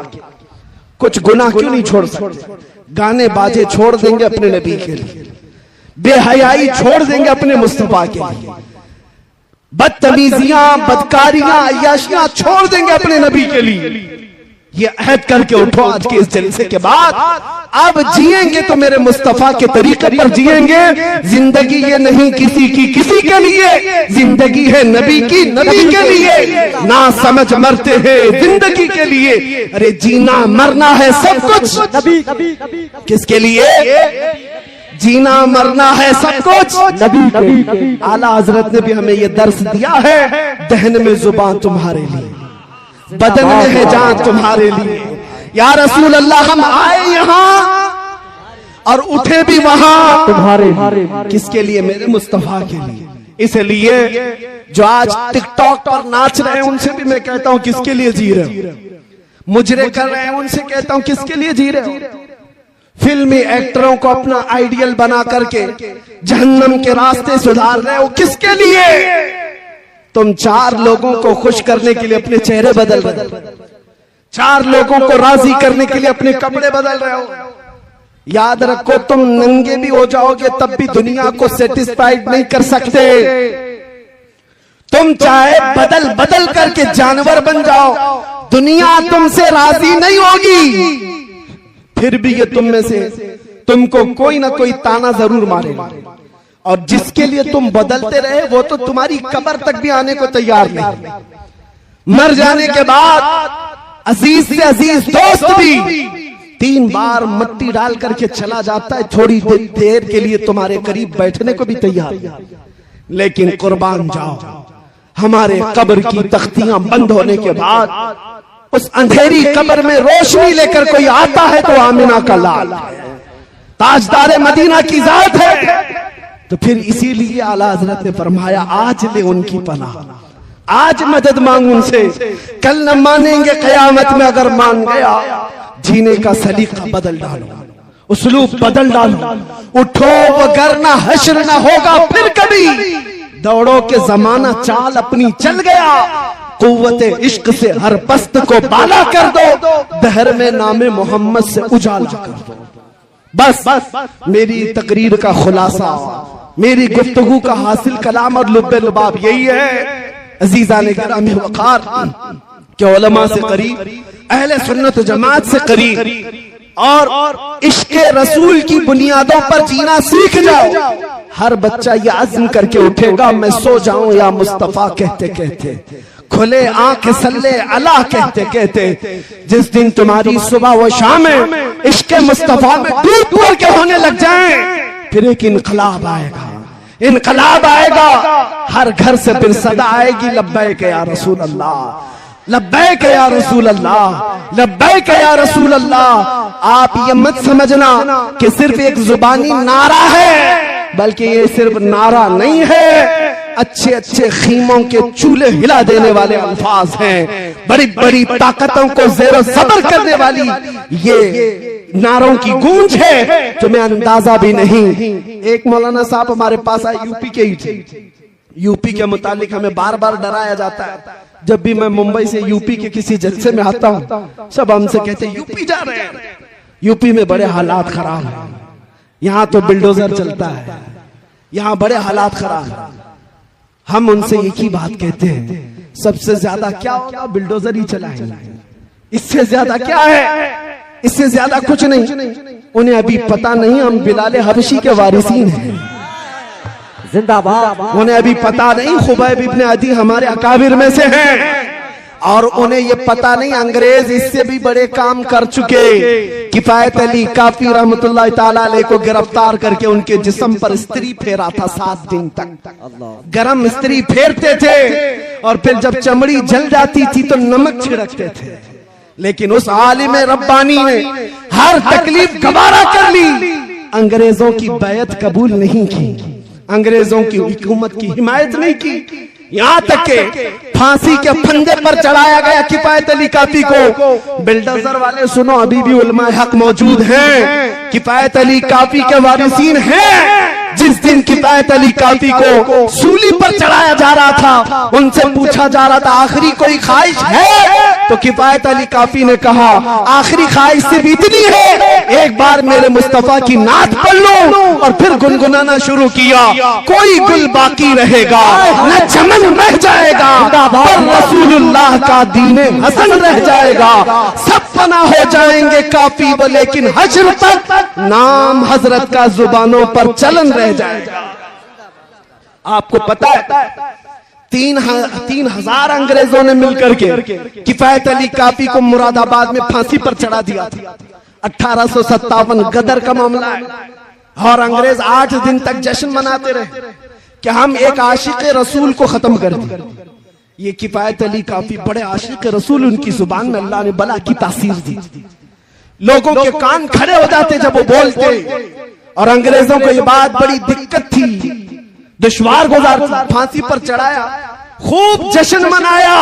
कुछ गुनाह क्यों नहीं छोड़ सकते? गाने बाजे छोड़ देंगे अपने नबी के लिए, बेहयाई छोड़ देंगे अपने मुस्तफा के लिए, बदतमीजियां, बदकारियां, अय्याशियां छोड़ देंगे अपने नबी के लिए। ये अहद करके उठो आज के इस जलसे के बाद, अब जिएंगे तो मेरे मुस्तफा के तरीके पर जिएंगे। जिंदगी ये नहीं किसी की किसी के लिए, जिंदगी है नबी की नबी के लिए। ना समझ मरते हैं जिंदगी के लिए, अरे जीना मरना है सब कुछ नबी। किसके लिए? जीना मरना है सब कुछ नबी। आला हजरत ने भी हमें ये दर्स दिया है, दहन में जुबान तुम्हारे लिए, बदन में है जान तुम्हारे लिए। या रसूल अल्लाह, हम आए यहाँ और उठे भी वहां तुम्हारे, किसके लिए? मेरे मुस्तफा के लिए। इसलिए जो आज टिकटॉक पर नाच रहे हैं उनसे भी मैं कहता हूं, किसके लिए जी रहे हो? मुजरे कर रहे हैं उनसे कहता हूं, किसके लिए जी रहे हो? फिल्मी एक्टरों को अपना आइडियल बना करके जहन्नम के रास्ते सुधार रहे हो, किसके लिए? तुम चार लोगों को खुश करने के लिए अपने चेहरे बदल रहे हो, चार लोगों को राजी करने के लिए अपने कपड़े बदल रहे हो। याद रखो, तुम नंगे भी हो जाओगे तब भी दुनिया को सेटिस्फाइड नहीं कर सकते। तुम चाहे बदल बदल करके जानवर बन जाओ, दुनिया तुमसे राजी नहीं होगी, फिर भी ये तुम में से तुमको कोई ना कोई ताना जरूर मारेगा, और जिसके लिए तुम बदलते रहे वो तो तुम्हारी कब्र तक भी आने को तैयार नहीं। मर जाने के बाद अजीज से अजीज दोस्त भी 3 बार मिट्टी डाल करके चला जाता है, थोड़ी देर के लिए तुम्हारे करीब बैठने को भी तैयार, लेकिन कुर्बान जाओ, हमारे कब्र की तख्तियां बंद होने के बाद उस अंधेरी कब्र में रोशनी लेकर कोई आता है तो आमिना का लाल है, ताजदार मदीना की जात है। तो फिर इसीलिए आला हजरत ने फरमाया, आज ले उनकी पनाह, आज मदद मांग उनसे, कल न मानेंगे कयामत में, अगर मान गया जीने का सलीका बदल डालो, उसलूब बदल डालो, उठो वगरना हश्र न होगा फिर कभी, दौड़ो के जमाना चाल अपनी चल गया, कुव्वते इश्क से हर पस्त को बाला कर दो, दहर में नामे मोहम्मद से उजाला कर दो। बस मेरी तकरीर का खुलासा, मेरी गुफ्तगू का हासिल कलाम और लुब्बे लुबाब यही है, अजीजा ने गिरामी वक़ार के उलमा से करीब, अहले सुन्नत जमात से करीब, और इश्क रसूल की बुनियादों पर जीना सीख जाओ। हर बच्चा ये अज़्म करके उठेगा, मैं सो जाऊं या मुस्तफा कहते कहते, खुले आंख सल्ले अला कहते कहते, जिस दिन तुम्हारी सुबह व शाम इश्क मुस्तफा में डूब डूब के होने लग जाएं, फिर एक इनकलाब आएगा, इनकलाब आएगा, हर घर से फिर सदा आएगी, लब्बैक या रसूल अल्लाह, लब्बैक या रसूल अल्लाह, लब्बैक या रसूल अल्लाह। आप ये मत समझना कि सिर्फ एक जुबानी नारा है, बल्कि ये सिर्फ नारा नहीं है, अच्छे अच्छे खीमों के चूल्हे हिला देने वाले अल्फाज हैं, बड़ी बड़ी ताकतों को ज़ेरो ज़बर करने वाली ये नारों की गूंज है, तुम्हें अंदाजा भी नहीं। एक मौलाना साहब हमारे पास आए, यूपी के ही थे, यूपी के मुतालिक हमें बार बार डराया जाता है, जब भी मैं मुंबई से यूपी के किसी जलसे में आता हूँ सब हमसे कहते हैं यूपी जा रहे हैं, यूपी में बड़े हालात खराब हैं, यहाँ तो बिल्डोजर चलता है, यहाँ बड़े हालात खराब हैं। हम उनसे एक ही बात कहते हैं, सबसे ज्यादा क्या होगा, बिल्डोजर ही चलाएंगे, इससे ज्यादा क्या है, इससे ज्यादा कुछ नहीं। उन्हें अभी पता नहीं हम बिलाल हबशी के वारिसीन हैं, जिंदाबाद। उन्हें अभी पता नहीं खुबैब इब्ने अदी हमारे अकाबिर में से हैं, और उन्हें ये पता नहीं अंग्रेज इससे भी बड़े काम कर चुके। किफायत अली काफी रहमतुल्लाह ताला अलैह को गिरफ्तार करके उनके जिस्म पर स्त्री फेरा था, 7 दिन तक गरम स्त्री फेरते थे, और फिर जब चमड़ी जल जाती थी तो नमक छिड़कते थे। लेकिन उस आलिम रब्बानी ने हर तकलीफ गवारा कर ली, अंग्रेजों की बैत कबूल नहीं की, अंग्रेजों की हुकूमत की हिमायत नहीं की, यहाँ तक के फांसी के फंदे पर चढ़ाया गया किफायत अली काफी को। बिल्डोजर वाले सुनो, अभी भी उलमा हक मौजूद हैं, किफायत अली काफी के वारिसीन हैं। जिस दिन किफायत अली काफी को सूली पर चढ़ाया जा रहा था, उनसे पूछा जा रहा था आखिरी कोई ख्वाहिश है, तो किफायत अली काफी ने कहा आखिरी ख्वाहिश सिर्फ इतनी है, एक बार मेरे मुस्तफा की नात पढ़ लो, और फिर गुनगुनाना शुरू किया, कोई गुल बाकी रहेगा न चमन रह जाएगा, पर रसूलुल्लाह का दीने हसन रह जाएगा, सब फना हो जाएंगे काफी वो, लेकिन हश्र तक नाम हजरत का जुबानों पर चलन रह जाएगा। आपको पता है 3,000 अंग्रेजों ने मिलकर के किफायत अली काफी को मुरादाबाद में फांसी पर चढ़ा दिया था। 1857 गदर का मामला है, और अंग्रेज 8 दिन तक जश्न मनाते रहे कि हम एक आशिक रसूल को खत्म कर दें। ये किफायत अली काफी बड़े आशिक रसूल, उनकी जुबान में अल्लाह ने बला की तासीर दी, लोगों के कान खड़े हो जाते जब वो बोलते, और अंग्रेजों को ये बात बड़ी दिक्कत थी, दुश्वार गुजार थी। फांसी पर चढ़ाया, खूब जश्न मनाया।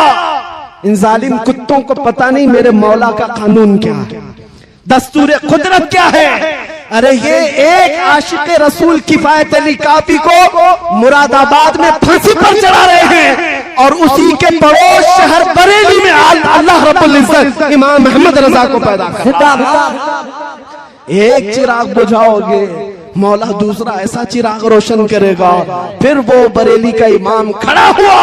इन जालिम कुत्तों को पता नहीं मेरे मौला का कानून क्या है, दस्तूर कुदरत क्या है। अरे ये एक आशिक रसूल किफायत अली काफी को मुरादाबाद में फांसी पर चढ़ा रहे हैं, और उसी के पड़ोस शहर बरेली में अल्लाह रब्बुल इज्जत इमाम अहमद रजा को पैदा कर। एक चिराग बुझाओगे, मौला दूसरा ऐसा चिराग रोशन करेगा। फिर वो बरेली का इमाम खड़ा हुआ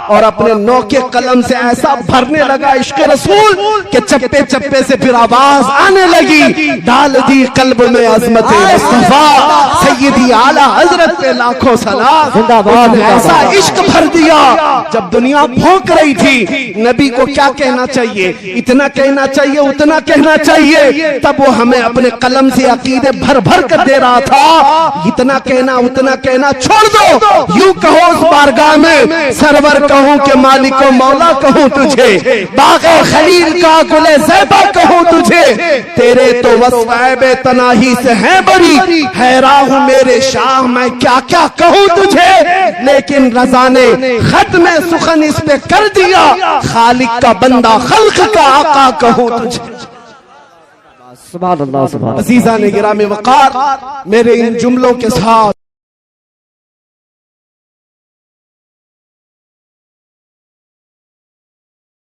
और अपने नौके कलम से ऐसा भरने लगा इश्क रसूल कि चप्पे चप्पे से फिर आवाज आने लगी, डाल दी कल्ब में अजमत मुस्तफा सैयदी आला हजरत पे लाखों सलाम। ऐसा इश्क भर दिया जब दुनिया भौंक रही थी, नबी को क्या कहना चाहिए, इतना कहना चाहिए, उतना कहना चाहिए, तब वो हमें अपने कलम से अकीदे भर भर कर दे रहा था। इतना कहना उतना कहना छोड़ दो, यूं कहो उस बारगाह में सरवर कहूं के मालिको मौला कहूं तुझे, बाग़े खलील का गुले ज़ैबा कहूं तुझे, तेरे तो वस्फ़े तनाही से है बड़ी, हैरान हूं मेरे शाह मैं क्या क्या कहूं तुझे, लेकिन रज़ा ने खत में सुखन इस पे कर दिया, खालिक का बंदा खल्क का आका कहूं तुझे। सुभान अल्लाह सुभान। अज़ीज़ान गिरामी वक़ार, मेरे इन जुमलों के साथ